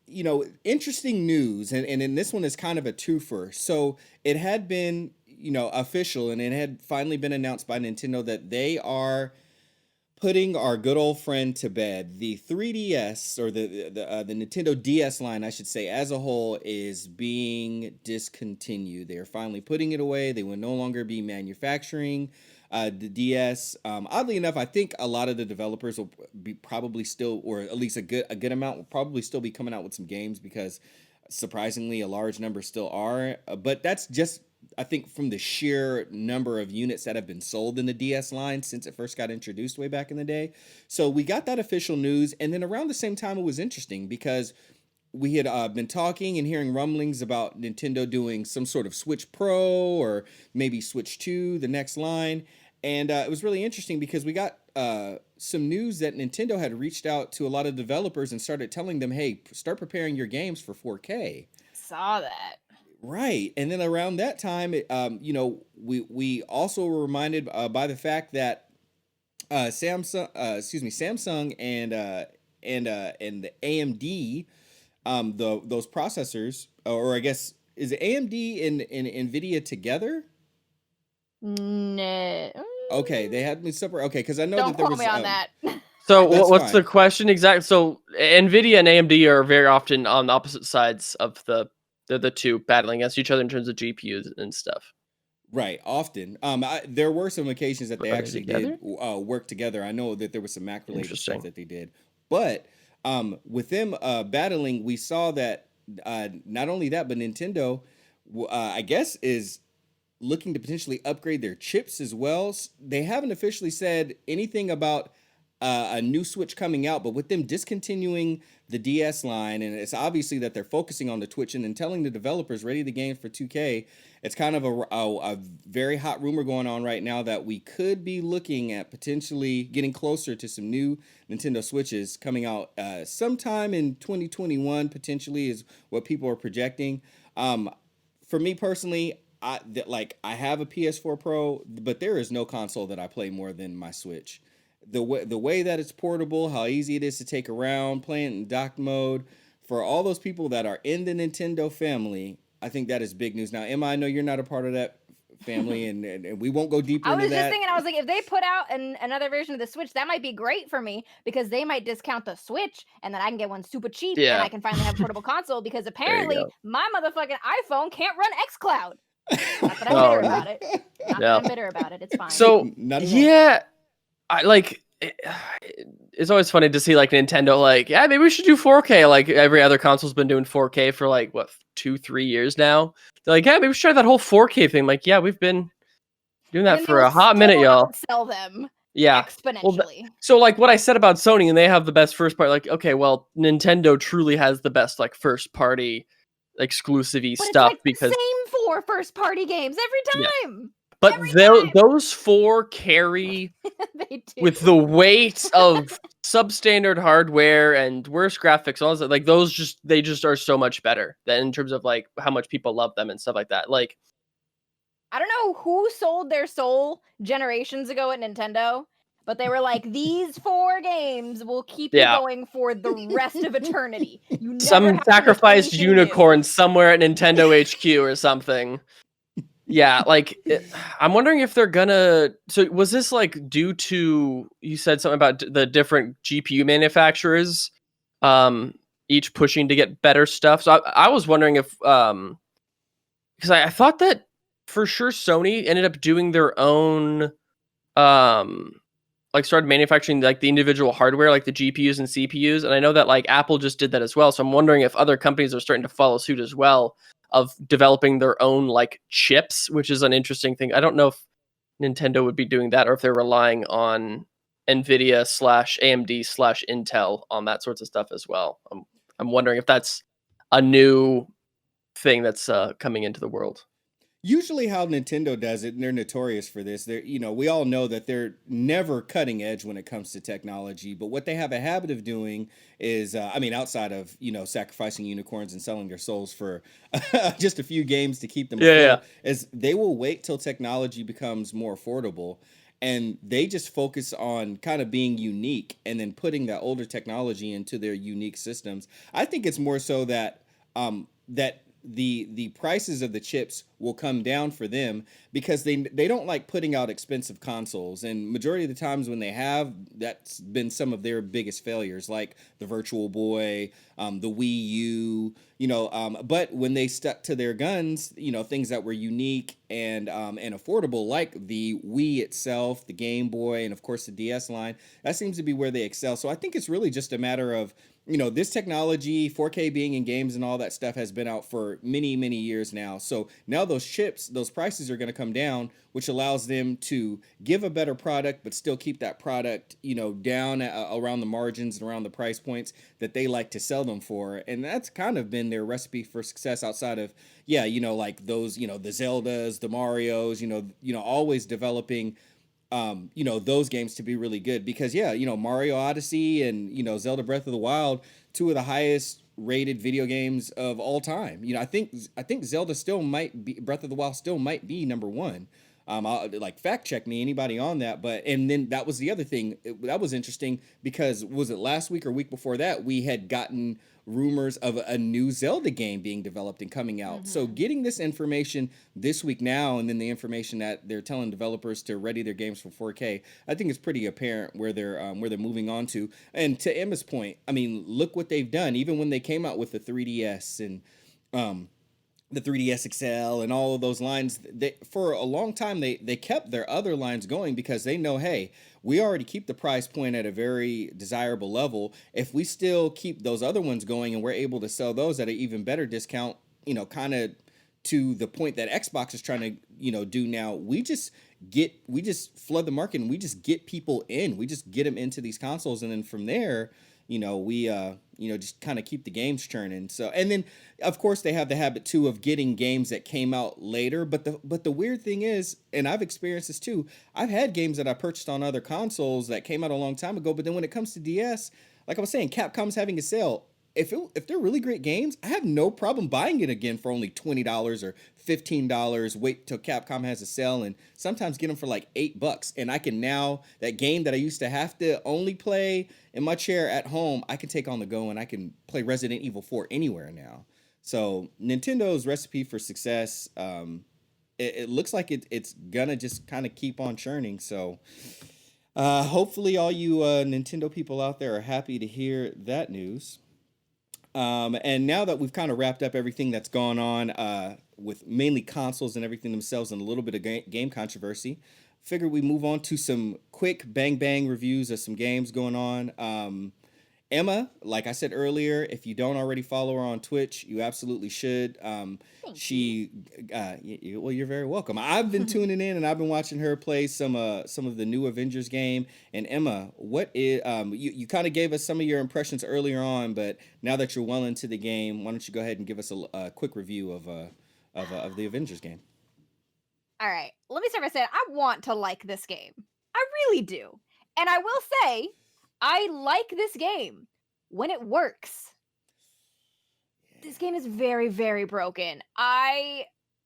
you know, interesting news, and in this one is kind of a twofer. So it had been, you know, official, and it had finally been announced by Nintendo that they are putting our good old friend to bed. The 3DS, or the Nintendo DS line, I should say, as a whole, is being discontinued. They are finally putting it away. They will no longer be manufacturing the DS. Oddly enough, I think a lot of the developers will be probably still, or at least a good amount, will probably still be coming out with some games, because surprisingly a large number still are. But that's just, I think, from the sheer number of units that have been sold in the DS line since it first got introduced way back in the day. So we got that official news, and then around the same time, it was interesting because we had been talking and hearing rumblings about Nintendo doing some sort of Switch Pro, or maybe Switch 2, the next line. And it was really interesting because we got some news that Nintendo had reached out to a lot of developers and started telling them, hey, start preparing your games for 4K. Saw that. Right. And then around that time, you know, we also were reminded by the fact that Samsung and the AMD, those processors, or I guess, is it AMD and Nvidia together? No. Okay, they had me separate. Okay, because I know Don't that there quote was me on that. So That's what's the fine. question exactly? So Nvidia and AMD are very often on the opposite sides of the two battling against each other in terms of GPUs and stuff. Right, often. There were some occasions that they Are they actually did together? work together. I know that there was some Mac related stuff Interesting. that they did, but with them battling, we saw that not only that, but Nintendo, I guess, is looking to potentially upgrade their chips as well. They haven't officially said anything about a new Switch coming out, but with them discontinuing the DS line, and it's obviously that they're focusing on the Twitch and then telling the developers ready the game for 2K. It's kind of a very hot rumor going on right now that we could be looking at potentially getting closer to some new Nintendo Switches coming out sometime in 2021, potentially, is what people are projecting. For me personally, I have a PS4 Pro, but there is no console that I play more than my Switch. The way that it's portable, how easy it is to take around, playing in dock mode, for all those people that are in the Nintendo family, I think that is big news. Now, Emma, I know you're not a part of that family, and we won't go deeper I into was just that. thinking, I was like, if they put out another version of the Switch, that might be great for me because they might discount the Switch and then I can get one super cheap and Yeah. I can finally have a portable console because There you apparently go. my motherfucking iPhone can't run xCloud. Not that I'm Oh, bitter no. about it. Not Yeah. that I'm bitter about it. It's fine. So Not at all. yeah, I like. It's always funny to see like Nintendo like, yeah, maybe we should do 4K. Like every other console's been doing 4K for like what 2-3 years now. They're like, yeah, maybe we should try that whole 4K thing. Like, yeah, we've been doing that And for a hot minute, y'all. Sell them Yeah. Well, exponentially. so like what I said about Sony, and they have the best first party. Like, okay, well, Nintendo truly has the best like first party exclusive-y But stuff it's like because the same 4 first party games yeah. every time. But Every time. those 4 carry They do. with the weight of substandard hardware and worse graphics, all that. Like those they just are so much better than in terms of like how much people love them and stuff like that. Like I don't know who sold their soul generations ago at Nintendo, but they were like, these 4 games will keep Yeah. you going for the rest of eternity. You never some have to miss sacrificed anything new." unicorn somewhere at Nintendo HQ or something. Yeah, like I'm wondering if they're gonna. So was this like due to you said something about the different GPU manufacturers, each pushing to get better stuff? So I was wondering if because I thought that for sure Sony ended up doing their own like started manufacturing like the individual hardware, like the GPUs and CPUs, and I know that like Apple just did that as well. So I'm wondering if other companies are starting to follow suit as well of developing their own like chips, which is an interesting thing. I don't know if Nintendo would be doing that or if they're relying on Nvidia / AMD / Intel on that sorts of stuff as well. I'm wondering if that's a new thing that's coming into the world. Usually how Nintendo does it, and they're notorious for this, we all know that they're never cutting edge when it comes to technology, but what they have a habit of doing is, outside of, sacrificing unicorns and selling their souls for just a few games to keep them afloat, is they will wait till technology becomes more affordable, and they just focus on kind of being unique and then putting that older technology into their unique systems. I think it's more so that the prices of the chips will come down for them because they don't like putting out expensive consoles, and majority of the times when they have, that's been some of their biggest failures, like the Virtual Boy, the Wii U, but when they stuck to their guns, things that were unique and affordable, like the Wii itself, the Game Boy, and of course the DS line, that seems to be where they excel. So I think it's really just a matter of this technology, 4K being in games and all that stuff has been out for many, many years now. So now those chips, those prices are going to come down, which allows them to give a better product, but still keep that product, down around the margins and around the price points that they like to sell them for. And that's kind of been their recipe for success outside of, like those, the Zeldas, the Marios, always developing those games to be really good because Mario Odyssey and Zelda Breath of the Wild, 2 of the highest rated video games of all time. I think Zelda still might be, Breath of the Wild still might be number 1. I'll, like, fact check me, anybody on that. But and then that was the other thing that was interesting, because was it last week or week before that we had gotten rumors of a new Zelda game being developed and coming out. So getting this information this week now, and then the information that they're telling developers to ready their games for 4K, I think it's pretty apparent where they're moving on to. And to Emma's point, I mean, look what they've done. Even when they came out with the 3DS and the 3DS XL and all of those lines, for a long time they kept their other lines going, because they know, hey, we already keep the price point at a very desirable level. If we still keep those other ones going and we're able to sell those at an even better discount, kind of to the point that Xbox is trying to, do now, we just flood the market, and we just get people in. We just get them into these consoles, and then from there, we just kind of keep the games churning. So, and then of course they have the habit too of getting games that came out later. But the weird thing is, and I've experienced this too, I've had games that I purchased on other consoles that came out a long time ago, but then when it comes to DS, like I was saying, Capcom's having a sale. If they're really great games, I have no problem buying it again for only $20 or $15. Wait till Capcom has a sale, and sometimes get them for like $8. And I can now, that game that I used to have to only play in my chair at home, I can take on the go, and I can play Resident Evil 4 anywhere now. So Nintendo's recipe for success, it looks like it's gonna just kind of keep on churning. So hopefully all you Nintendo people out there are happy to hear that news. And now that we've kind of wrapped up everything that's gone on with mainly consoles and everything themselves, and a little bit of game controversy, figured we move on to some quick bang reviews of some games going on. Emma, like I said earlier, if you don't already follow her on Twitch, you absolutely should. Well, you're very welcome. I've been tuning in, and I've been watching her play some of the new Avengers game. And Emma, what is you kind of gave us some of your impressions earlier on, but now that you're well into the game, why don't you go ahead and give us a quick review of the Avengers game? All right, let me start by saying I want to like this game. I really do, and I will say, I like this game when it works. This game is very, very broken.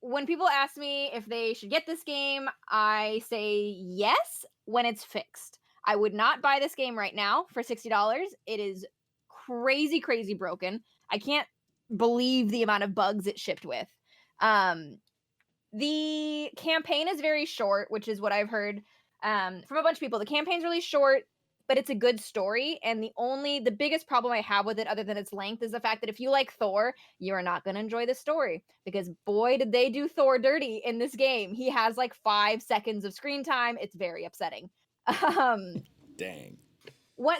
When people ask me if they should get this game, I say yes when it's fixed. I would not buy this game right now for $60. It is crazy, crazy broken. I can't believe the amount of bugs it shipped with. The campaign is very short, which is what I've heard from a bunch of people. The campaign's really short, but it's a good story. And the biggest problem I have with it, other than its length, is the fact that if you like Thor, you are not going to enjoy the story, because boy, did they do Thor dirty in this game. He has like 5 seconds of screen time. It's very upsetting. Dang.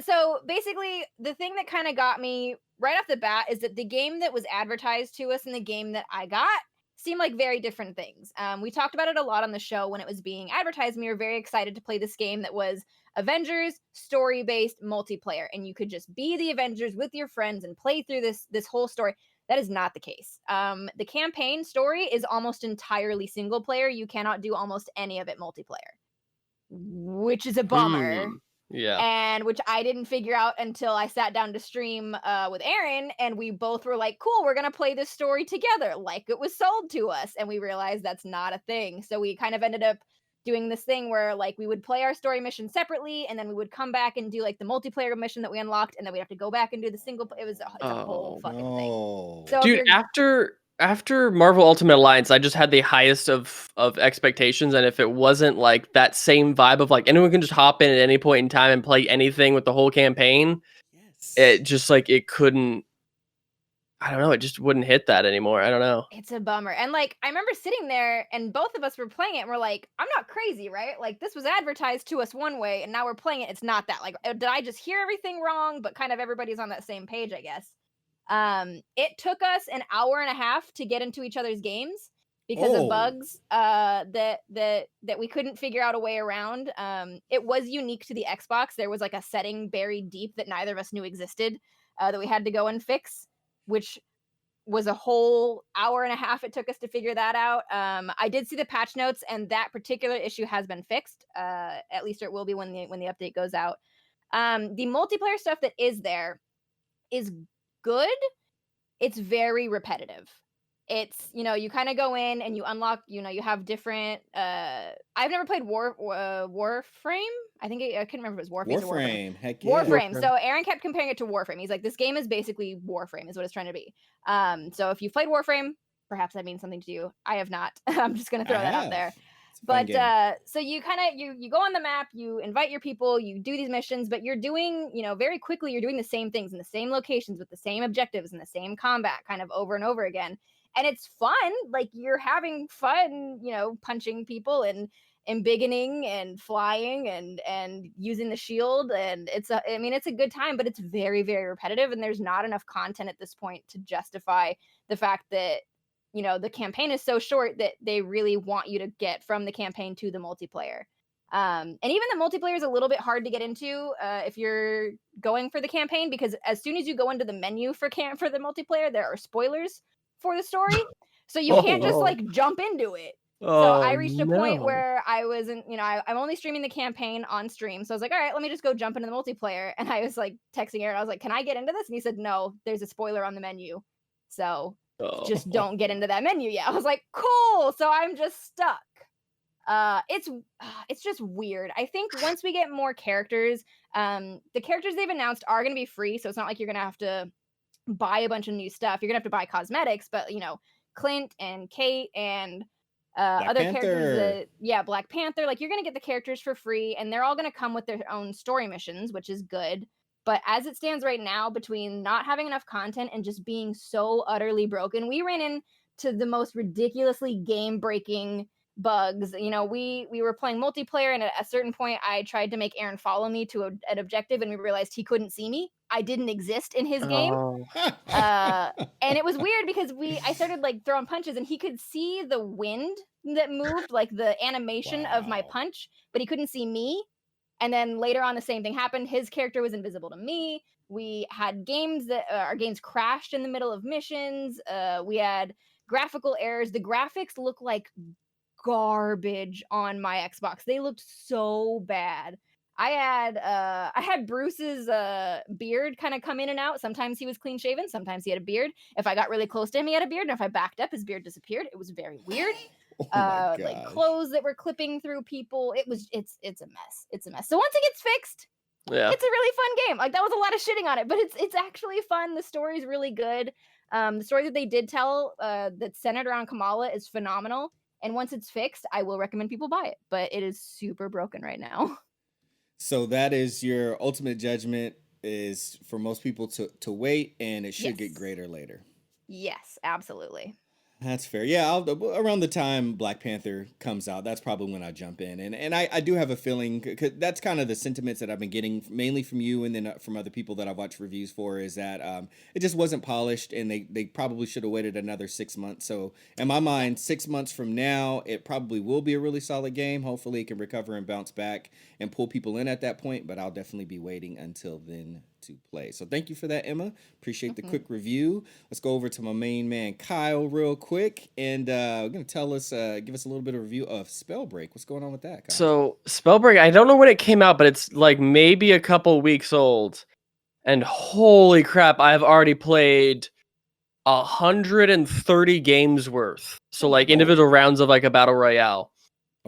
So basically, the thing that kind of got me right off the bat is that the game that was advertised to us and the game that I got seem like very different things. We talked about it a lot on the show when it was being advertised, and we were very excited to play this game that was Avengers story-based multiplayer, and you could just be the Avengers with your friends and play through this whole story. That is not the case. The campaign story is almost entirely single player. You cannot do almost any of it multiplayer, which is a bummer. Yeah. And which I didn't figure out until I sat down to stream with Aaron, and we both were like, cool, we're going to play this story together like it was sold to us. And we realized that's not a thing. So we kind of ended up doing this thing where like we would play our story mission separately, and then we would come back and do like the multiplayer mission that we unlocked, and then we'd have to go back and do the single. It's a whole fucking thing. So dude, after Marvel Ultimate Alliance, I just had the highest of expectations, and if it wasn't like that same vibe of like anyone can just hop in at any point in time and play anything with the whole campaign, it just like it couldn't. I don't know. It just wouldn't hit that anymore. I don't know. It's a bummer. And like, I remember sitting there and both of us were playing it and we're like, I'm not crazy, right? Like, this was advertised to us one way and now we're playing it. It's not that. Like, did I just hear everything wrong? But kind of everybody's on that same page, I guess. It took us an hour and a half to get into each other's games because of bugs that we couldn't figure out a way around. It was unique to the Xbox. There was like a setting buried deep that neither of us knew existed that we had to go and fix, which was a whole hour and a half it took us to figure that out. I did see the patch notes, and that particular issue has been fixed. At least it will be when the update goes out. The multiplayer stuff that is there is good. It's very repetitive. It's, you kind of go in and you unlock, you have different I've never played Warframe. I think I couldn't remember if it was Warface or Warframe. Warframe, heck yeah. Warframe. Warframe. So Aaron kept comparing it to Warframe. He's like, this game is basically Warframe, is what it's trying to be. So if you played Warframe, perhaps that means something to you. I have not. I'm just gonna throw that out there. It's a fun But game. so you kind of you go on the map, you invite your people, you do these missions, but you're doing, very quickly you're doing the same things in the same locations with the same objectives and the same combat kind of over and over again. And it's fun. Like, you're having fun, punching people and embiggening and flying and using the shield, and it's a good time, but it's very, very repetitive, and there's not enough content at this point to justify the fact that the campaign is so short that they really want you to get from the campaign to the multiplayer. And even the multiplayer is a little bit hard to get into if you're going for the campaign, because as soon as you go into the menu for the multiplayer, there are spoilers for the story, so you can't just like jump into it. So I reached a point where I wasn't, I'm only streaming the campaign on stream. So I was like, all right, let me just go jump into the multiplayer. And I was like texting Aaron, I was like, can I get into this? And he said, no, there's a spoiler on the menu. So just don't get into that menu yet. I was like, cool. So I'm just stuck. It's just weird. I think once we get more characters, the characters they've announced are going to be free. So it's not like you're going to have to buy a bunch of new stuff. You're going to have to buy cosmetics, but Clint and Kate and other characters, Black Panther, like, you're gonna get the characters for free, and they're all gonna come with their own story missions, which is good. But as it stands right now, between not having enough content and just being so utterly broken, we ran into the most ridiculously game-breaking bugs. We were playing multiplayer, and at a certain point I tried to make Aaron follow me to an objective, and we realized he couldn't see me. I didn't exist in his game. And it was weird because I started like throwing punches, and he could see the wind that moved, like the animation of my punch, but he couldn't see me. And then later on, the same thing happened. His character was invisible to me. We had games that our games crashed in the middle of missions. We had graphical errors. The graphics look like garbage on my Xbox. They looked so bad. I had Bruce's beard kind of come in and out. Sometimes he was clean shaven, sometimes he had a beard. If I got really close to him, he had a beard, and if I backed up, his beard disappeared. It was very weird. Like clothes that were clipping through people. It's a mess. It's a mess. So once it gets fixed, it's a really fun game. Like, that was a lot of shitting on it, but it's actually fun. The story's really good. The story that they did tell that's centered around Kamala is phenomenal. And once it's fixed, I will recommend people buy it. But it is super broken right now. So that is your ultimate judgment, is for most people to wait, and it should get greater later. Yes, absolutely. That's fair. Yeah, around the time Black Panther comes out, that's probably when I jump in. And I do have a feeling, 'cause that's kind of the sentiments that I've been getting mainly from you and then from other people that I've watched reviews for, is that it just wasn't polished, and they probably should have waited another 6 months. So in my mind, 6 months from now, it probably will be a really solid game. Hopefully it can recover and bounce back and pull people in at that point, but I'll definitely be waiting until then to play. So thank you for that, Emma. Appreciate the quick review. Let's go over to my main man Kyle real quick, and we're gonna give us a little bit of review of Spellbreak. What's going on with that, Kyle? So Spellbreak, I don't know when it came out, but it's like maybe a couple weeks old, and holy crap, I've already played 130 games worth. So like individual rounds of like a battle royale,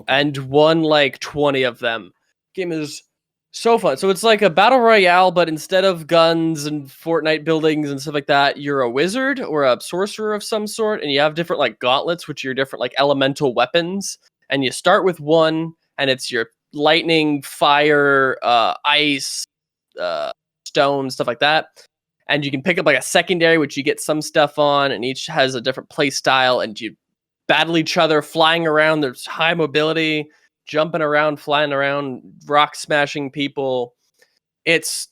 and won like 20 of them. Game is so fun. So it's like a battle royale, but instead of guns and Fortnite buildings and stuff like that, you're a wizard or a sorcerer of some sort, and you have different like gauntlets, which are different like elemental weapons. And you start with one, and it's your lightning, fire, ice, stone, stuff like that. And you can pick up like a secondary, which you get some stuff on, and each has a different play style, and you battle each other, flying around. There's high mobility, jumping around, flying around, rock smashing people. It's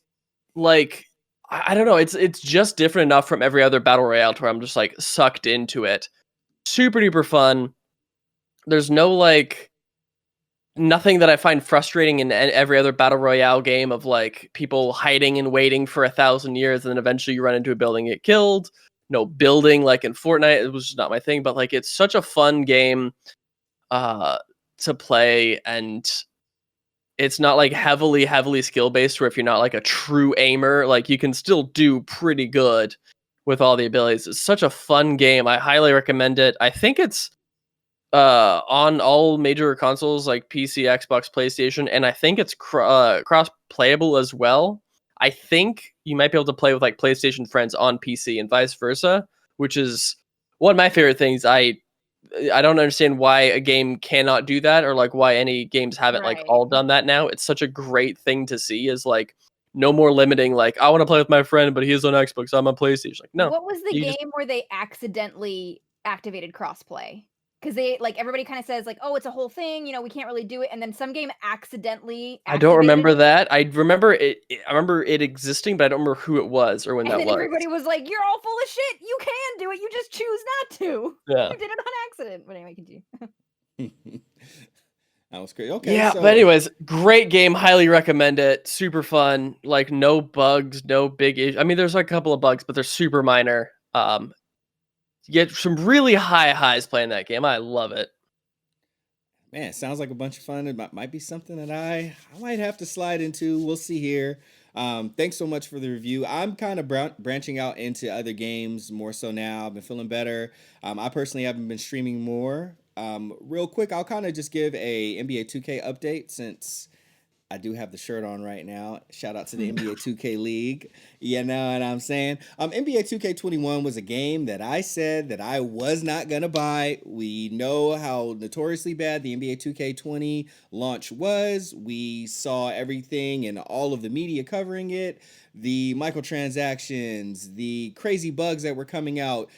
like, I don't know, it's just different enough from every other battle royale to where I'm just like sucked into it. Super duper fun. There's no like nothing that I find frustrating in every other battle royale game of like people hiding and waiting for 1,000 years, and then eventually you run into a building and get killed. No building like in Fortnite. It was just not my thing, but like it's such a fun game to play, and it's not like heavily skill based, where if you're not like a true aimer, like you can still do pretty good with all the abilities. It's such a fun game. I highly recommend it. I think it's on all major consoles like PC, Xbox, PlayStation, and I think it's cross playable as well. I think you might be able to play with like PlayStation friends on PC and vice versa, which is one of my favorite things. I don't understand why a game cannot do that, or like why any games haven't like Right. all done that now. It's such a great thing to see, is like no more limiting, like I want to play with my friend but he's on Xbox, I'm on PlayStation. Like, no. What was the You game just where they accidentally activated crossplay? Because they like everybody kind of says like, oh, it's a whole thing, you know, we can't really do it, and then some game accidentally I don't remember activated that. I remember I remember it existing, but I don't remember who it was or when and that then was. everybody was like, "You're all full of shit. You can do it. You just choose not to. Yeah. You did it on accident." But anyway, continue. That was great. Okay, Yeah, so but anyways, great game. Highly recommend it. Super fun. Like no bugs, no big issues. I mean, there's like a couple of bugs, but they're super minor. You get some really high highs playing that game. I love it. man, it sounds like a bunch of fun. It might be something that I might have to slide into. We'll see here. Thanks so much for the review. I'm kind of branching out into other games more so now. I've been feeling better. I personally haven't been streaming more. Real quick, I'll kind of just give a NBA 2K update since I do have the shirt on right now. Shout out to the NBA 2K League. You know what I'm saying? NBA 2K21 was a game that I said that I was not going to buy. We know how notoriously bad the NBA 2K20 launch was. We saw everything and all of the media covering it. The microtransactions, the crazy bugs that were coming out,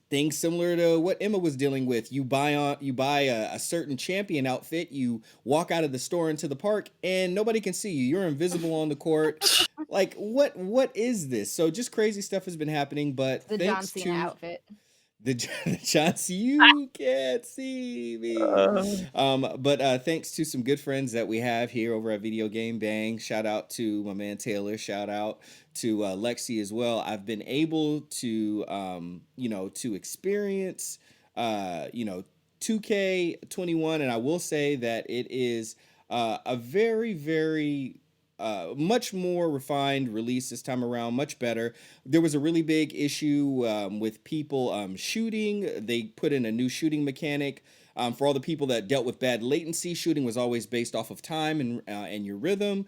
things similar to what Emma was dealing with. You buy a certain champion outfit, you walk out of the store into the park, and nobody can see you. You're invisible on the court. Like, what is this? So just crazy stuff has been happening, but The John thanks Cena to outfit. the Chauncey, you can't see me. But thanks to some good friends that we have here over at Video Game Bang. Shout out to my man Taylor. Shout out to Lexi as well. I've been able to, to experience, 2K21, and I will say that it is a very, very much more refined release this time around, much better. There was a really big issue with people shooting. They put in a new shooting mechanic. For all the people that dealt with bad latency, shooting was always based off of time and your rhythm.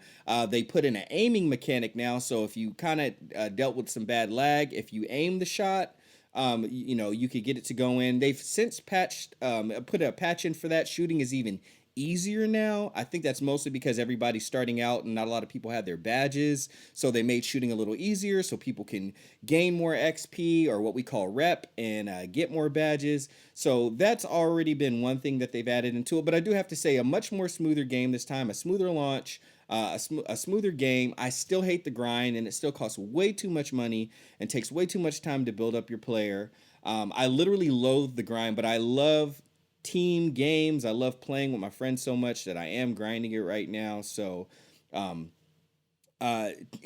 They put in an aiming mechanic now, so if you kind of dealt with some bad lag, if you aim the shot, you could get it to go in. They've since put a patch in for that. Shooting is even easier now. I think that's mostly because everybody's starting out and not a lot of people have their badges, so they made shooting a little easier so people can gain more XP, or what we call rep, and get more badges. So that's already been one thing that they've added into it. But I do have to say, a much more smoother game this time, a smoother launch, a smoother game. I still hate the grind, and it still costs way too much money and takes way too much time to build up your player. I literally loathe the grind, but I love team games. I love playing with my friends so much that I am grinding it right now. So NBA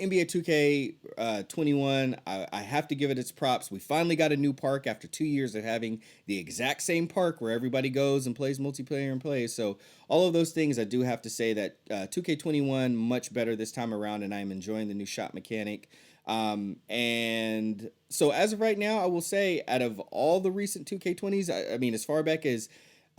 2K 21, I have to give it its props. We finally got a new park after 2 years of having the exact same park where everybody goes and plays multiplayer and plays. So all of those things, I do have to say that 2K21 much better this time around, and I'm enjoying the new shot mechanic. And so as of right now, I will say, out of all the recent 2K20s, I mean, as far back as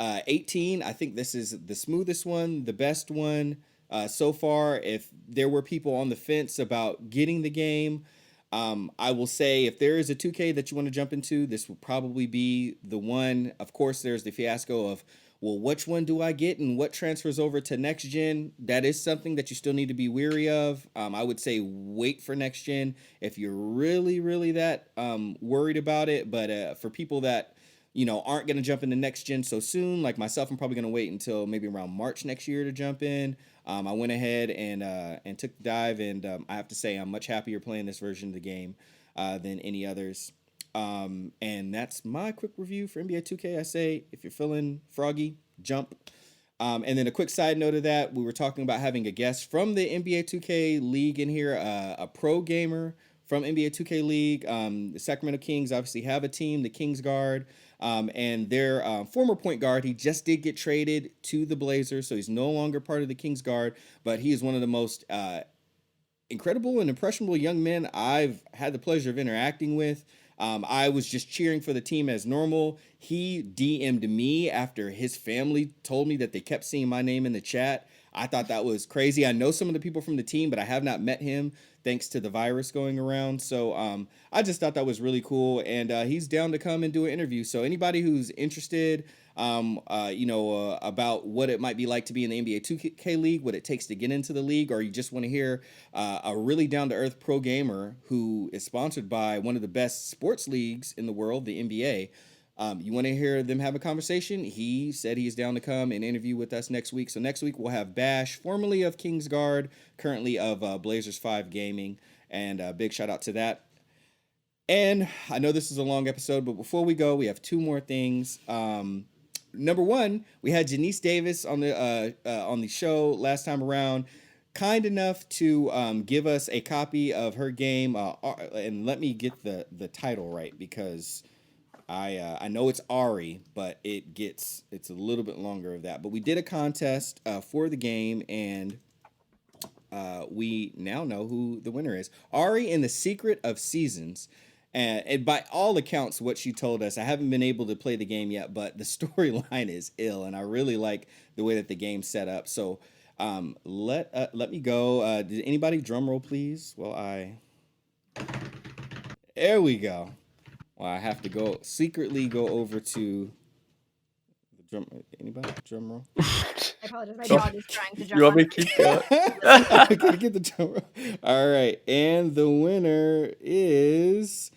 18, I think this is the smoothest one, the best one so far. If there were people on the fence about getting the game, I will say, if there is a 2K that you want to jump into, this will probably be the one. Of course, there's the fiasco of, well, which one do I get and what transfers over to next gen? That is something that you still need to be weary of. I would say wait for next gen if you're really, really that worried about it. But for people that aren't going to jump into next gen so soon, like myself, I'm probably going to wait until maybe around March next year to jump in. I went ahead and took the dive, and I have to say I'm much happier playing this version of the game than any others. And that's my quick review for NBA 2K. I say, if you're feeling froggy, jump. And then a quick side note of that, we were talking about having a guest from the NBA 2K League in here, a pro gamer from NBA 2K League. The Sacramento Kings obviously have a team, the Kings Guard, and their former point guard, he just did get traded to the Blazers, so he's no longer part of the Kings Guard, but he is one of the most incredible and impressionable young men I've had the pleasure of interacting with. I was just cheering for the team as normal. He DM'd me after his family told me that they kept seeing my name in the chat. I thought that was crazy. I know some of the people from the team, but I have not met him thanks to the virus going around. So I just thought that was really cool. And he's down to come and do an interview. So anybody who's interested, about what it might be like to be in the NBA 2K League, what it takes to get into the league, or you just want to hear a really down-to-earth pro gamer who is sponsored by one of the best sports leagues in the world, the NBA, you want to hear them have a conversation, he said he's down to come and interview with us next week. So next week we'll have Bash, formerly of Kingsguard, currently of Blazers 5 Gaming, and a big shout out to that. And I know this is a long episode, but before we go, we have two more things. Number one, we had Janice Davis on the show last time around, kind enough to give us a copy of her game. And let me get the title right, because I know it's Ari, but it's a little bit longer of that. But we did a contest for the game, and we now know who the winner is. Ari in the Secret of Seasons. And by all accounts, what she told us, I haven't been able to play the game yet, but the storyline is ill, and I really like the way that the game's set up. So let me go. Did anybody drum roll, please? There we go. Well, I have to secretly go over to the drum. Anybody drum roll? I apologize. My dog is trying to jump You want me on. to keep going? I'm gonna get the drum roll. All right, and the winner is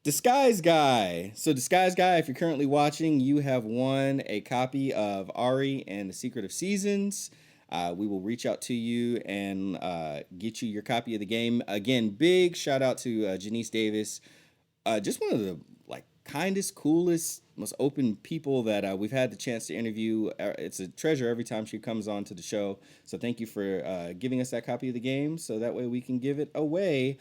Disguise Guy. So Disguise Guy, if you're currently watching, you have won a copy of Ari and the Secret of Seasons. We will reach out to you and get you your copy of the game. Again, big shout out to Janice Davis. Just one of the kindest, coolest, most open people that we've had the chance to interview. It's a treasure every time she comes on to the show. So thank you for giving us that copy of the game, so that way we can give it away.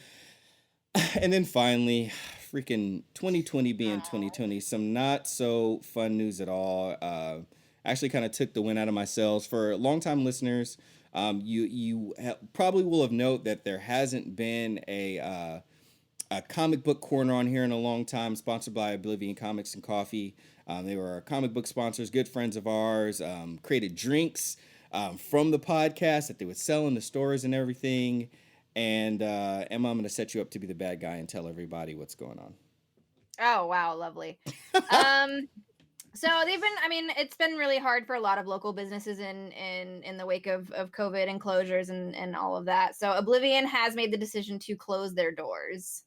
And then finally, freaking 2020 being 2020, some not so fun news at all. Actually kind of took the wind out of my sails. For longtime listeners, you probably will have noted that there hasn't been a comic book corner on here in a long time, sponsored by Oblivion Comics and Coffee. They were our comic book sponsors, good friends of ours, created drinks from the podcast that they would sell in the stores and everything. And Emma, I'm going to set you up to be the bad guy and tell everybody what's going on. Oh, wow. Lovely. So it's been really hard for a lot of local businesses in the wake of COVID and closures and all of that. So Oblivion has made the decision to close their doors.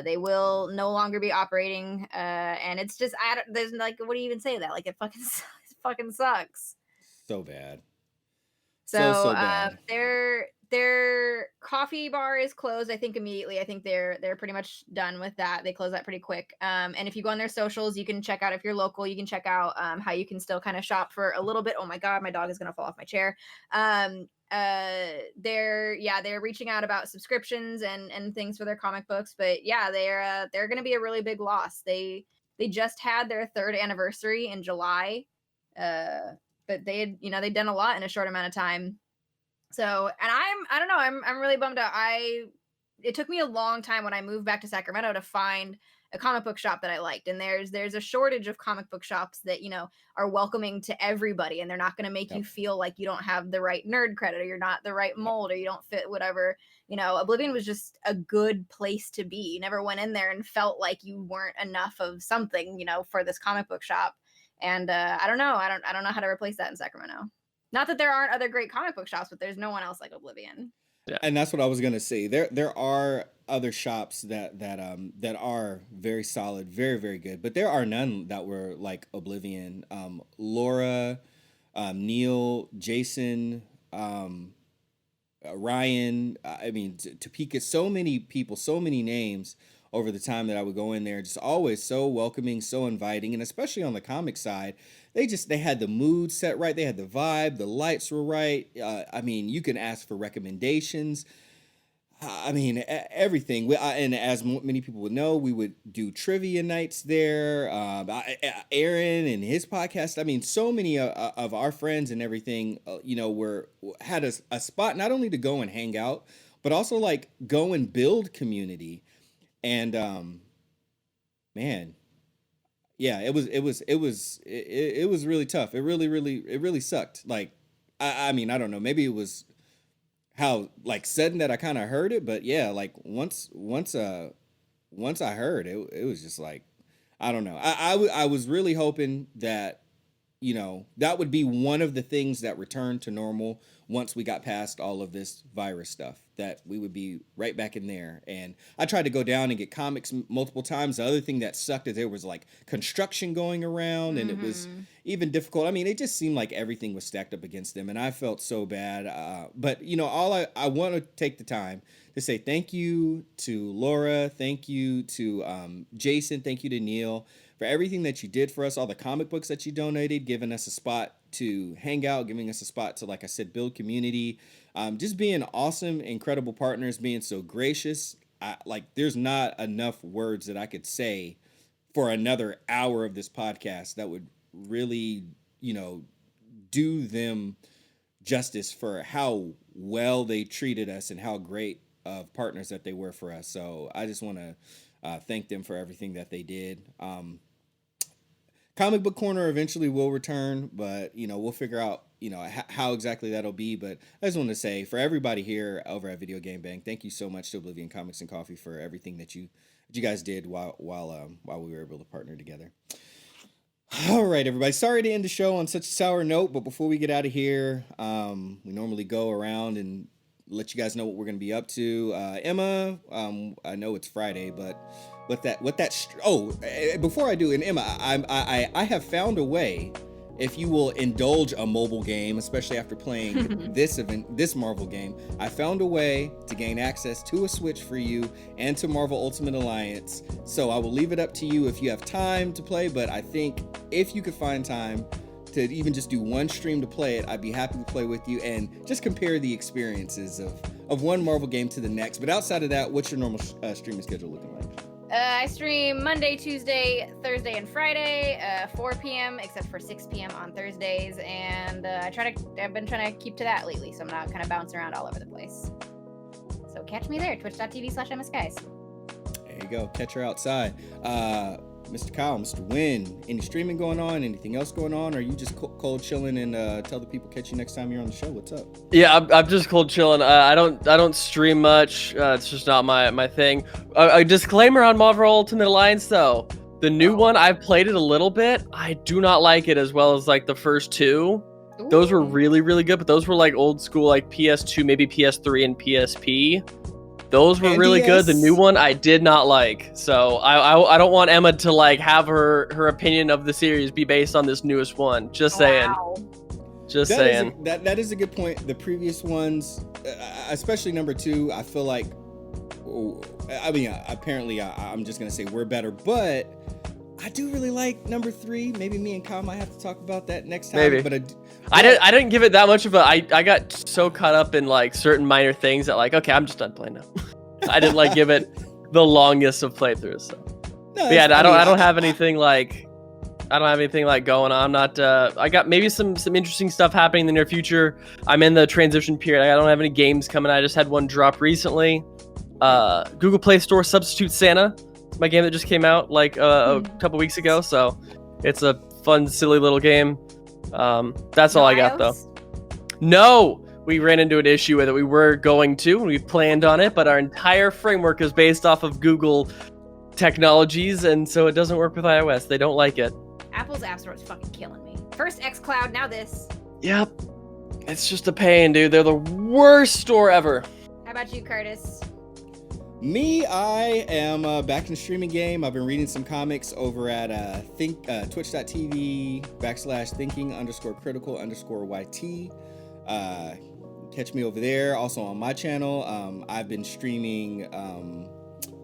They will no longer be operating, and it's just there's what do you even say to that? It fucking sucks. So bad. So bad. their coffee bar is closed. I think immediately. I think they're pretty much done with that. They close that pretty quick. And if you go on their socials, you can check out, if you're local, you can check out how you can still kind of shop for a little bit. Oh my god, my dog is gonna fall off my chair. They're reaching out about subscriptions and things for their comic books, but yeah, they're going to be a really big loss. They just had their 3rd anniversary in July, but they'd done a lot in a short amount of time. So, and I don't know, I'm really bummed out. It took me a long time when I moved back to Sacramento to find a comic book shop that I liked. And there's a shortage of comic book shops that, are welcoming to everybody, and they're not going to make you feel like you don't have the right nerd credit, or you're not the right mold, or you don't fit whatever. Oblivion was just a good place to be. You never went in there and felt like you weren't enough of something, for this comic book shop. And I don't know. I don't know how to replace that in Sacramento. Not that there aren't other great comic book shops, but there's no one else like Oblivion. Yeah. And that's what I was gonna say. There are other shops that are very solid, very, very good, but there are none that were like Oblivion. Laura, Neil, Jason, Ryan. Topeka. So many people, so many names over the time that I would go in there. Just always so welcoming, so inviting, and especially on the comic side. They had the mood set right. They had the vibe. The lights were right. You can ask for recommendations. Everything. And as many people would know, we would do trivia nights there. Aaron and his podcast. So many of our friends and everything, had a spot not only to go and hang out, but also go and build community. And man, yeah, it was really tough. It really sucked. Like, I mean, I don't know. Maybe it was how like sudden that I kind of heard it, but yeah, like once I heard it, it was just like, I don't know. I was really hoping that, you know, that would be one of the things that returned to normal once we got past all of this virus stuff, that we would be right back in there. And I tried to go down and get comics multiple times. The other thing that sucked is there was like construction going around, and it was even difficult. I mean, it just seemed like everything was stacked up against them, and I felt so bad. But, you know, I want to take the time to say thank you to Laura, thank you to Jason, thank you to Neil for everything that you did for us, all the comic books that you donated, giving us a spot to hang out, giving us a spot to, like I said, build community, just being awesome, incredible partners, being so gracious. Like, there's not enough words that I could say for another hour of this podcast that would really, you know, do them justice for how well they treated us and how great of partners that they were for us. So I just want to thank them for everything that they did. Comic Book Corner eventually will return, but, you know, we'll figure out, you know, how exactly that'll be. But I just want to say, for everybody here over at Video Game Bang, thank you so much to Oblivion Comics and Coffee for everything that you guys did while we were able to partner together. All right, everybody. Sorry to end the show on such a sour note, but before we get out of here, we normally go around and let you guys know what we're going to be up to. Emma, I know it's Friday, but before I do, and Emma, I have found a way, if you will indulge a mobile game, especially after playing this Marvel game, I found a way to gain access to a Switch for you and to Marvel Ultimate Alliance. So I will leave it up to you if you have time to play, but I think if you could find time to even just do one stream to play it, I'd be happy to play with you and just compare the experiences of one Marvel game to the next. But outside of that, what's your normal streaming schedule looking like? I stream Monday, Tuesday, Thursday, and Friday, 4 p.m. except for 6 p.m. on Thursdays, and I've been trying to keep to that lately, so I'm not kind of bouncing around all over the place. So catch me there, twitch.tv/Emmaskies. There you go, catch her outside. Mr. Kyle, Mr. Wynn, any streaming going on? Anything else going on? Or are you just cold chilling and tell the people catch you next time you're on the show? What's up? Yeah, I'm just cold chilling. I don't stream much. It's just not my thing. A disclaimer on Marvel Ultimate Alliance though. The new one, I've played it a little bit. I do not like it as well as like the first two. Ooh. Those were really, really good, but those were like old school, like PS2, maybe PS3 and PSP. Those were really good. The new one I did not like. So I don't want Emma to like have her opinion of the series be based on this newest one. Just saying. Just saying. That is a good point. The previous ones, especially number 2, I feel like, I mean, apparently I'm just going to say we're better, but I do really like number 3. Maybe me and Kyle might have to talk about that next time. Maybe. But I didn't give it that much of a. I got so caught up in like certain minor things that like, okay, I'm just done playing now. I didn't like give it the longest of playthroughs. So. No, yeah, I don't have anything like. I don't have anything like going on. I'm not. I got maybe some interesting stuff happening in the near future. I'm in the transition period. I don't have any games coming. I just had one drop recently. Google Play Store Substitute Santa. It's my game that just came out like a couple weeks ago. So it's a fun, silly little game. That's all I got though. No, we ran into an issue with it. We were going to, and we planned on it, but our entire framework is based off of Google technologies, and so it doesn't work with iOS. They don't like it. Apple's App Store is fucking killing me. First xCloud, now this. Yep. It's just a pain, dude. They're the worst store ever. How about you, Curtis? Me, I am back in the streaming game. I've been reading some comics over at twitch.tv/thinking_critical_YT. Catch me over there. Also on my channel, I've been streaming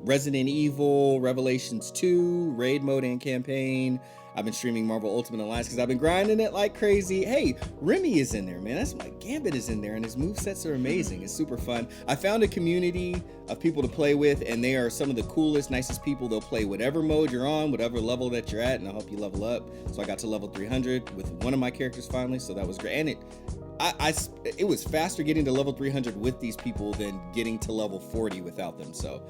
Resident Evil, Revelations 2, Raid Mode and Campaign. I've been streaming Marvel Ultimate Alliance because I've been grinding it like crazy. Hey, Remy is in there, man. That's my Gambit is in there, and his movesets are amazing. It's super fun. I found a community of people to play with, and they are some of the coolest, nicest people. They'll play whatever mode you're on, whatever level that you're at, and they'll help you level up. So I got to level 300 with one of my characters finally, so that was great. And it was faster getting to level 300 with these people than getting to level 40 without them. So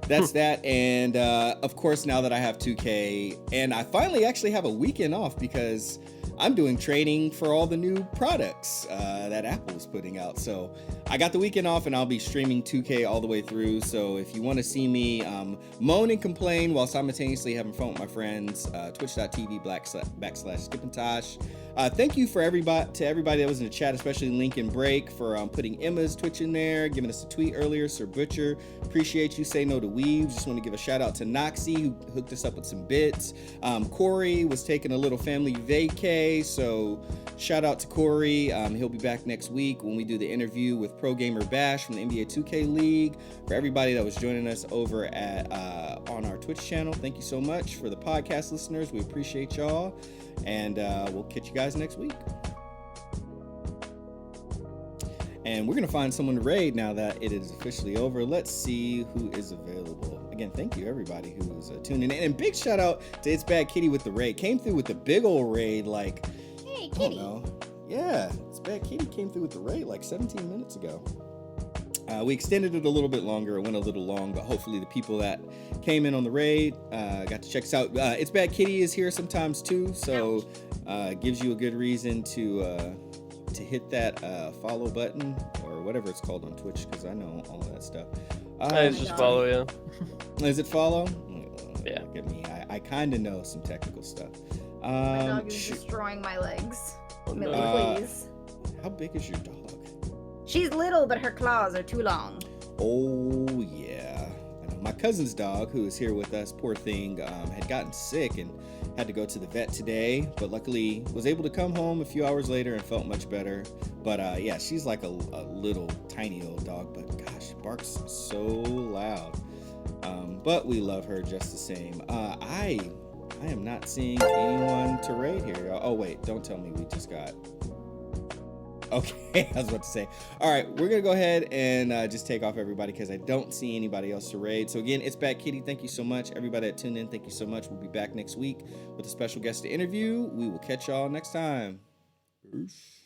that's that. And of course, now that I have 2K, and I finally actually have a weekend off because I'm doing training for all the new products that Apple is putting out. So I got the weekend off and I'll be streaming 2K all the way through. So if you want to see me moan and complain while simultaneously having fun with my friends, twitch.tv/skipintosh. Thank you to everybody that was in the chat, especially Lincoln Break, for putting Emma's Twitch in there, giving us a tweet earlier. Sir Butcher, appreciate you. Say No to Weaves. Just want to give a shout out to Noxie, who hooked us up with some bits. Corey was taking a little family vacay, so shout out to Corey. He'll be back next week when we do the interview with Pro Gamer Bash from the NBA 2K League. For everybody that was joining us over at on our Twitch channel, thank you so much. For the podcast listeners, we appreciate y'all. And we'll catch you guys next week. And we're going to find someone to raid now that it is officially over. Let's see who is available. Again, thank you everybody who was tuning in. And big shout out to It's Bad Kitty with the raid. Came through with the big old raid like, Hey, Kitty. I don't know. Yeah, It's Bad Kitty came through with the raid like 17 minutes ago. We extended it a little bit longer. It went a little long, but hopefully the people that came in on the raid got to check us out. It's Bad Kitty is here sometimes too, so gives you a good reason to hit that follow button or whatever it's called on Twitch, because I know all of that stuff. I just follow you. Is it follow? Yeah. Look at me. I kind of know some technical stuff. My dog is destroying my legs. Millie, please. How big is your dog? She's little, but her claws are too long. Oh, yeah. I know. My cousin's dog, who is here with us, poor thing, had gotten sick and had to go to the vet today, but luckily was able to come home a few hours later and felt much better. But yeah, she's like a little tiny old dog, but gosh, barks so loud. But we love her just the same. I am not seeing anyone to raid here, y'all. Oh, wait, don't tell me we just got... Okay, I was about to say. All right, we're going to go ahead and just take off everybody because I don't see anybody else to raid. So again, It's Bad Kitty. Thank you so much. Everybody that tuned in, thank you so much. We'll be back next week with a special guest to interview. We will catch y'all next time. Peace.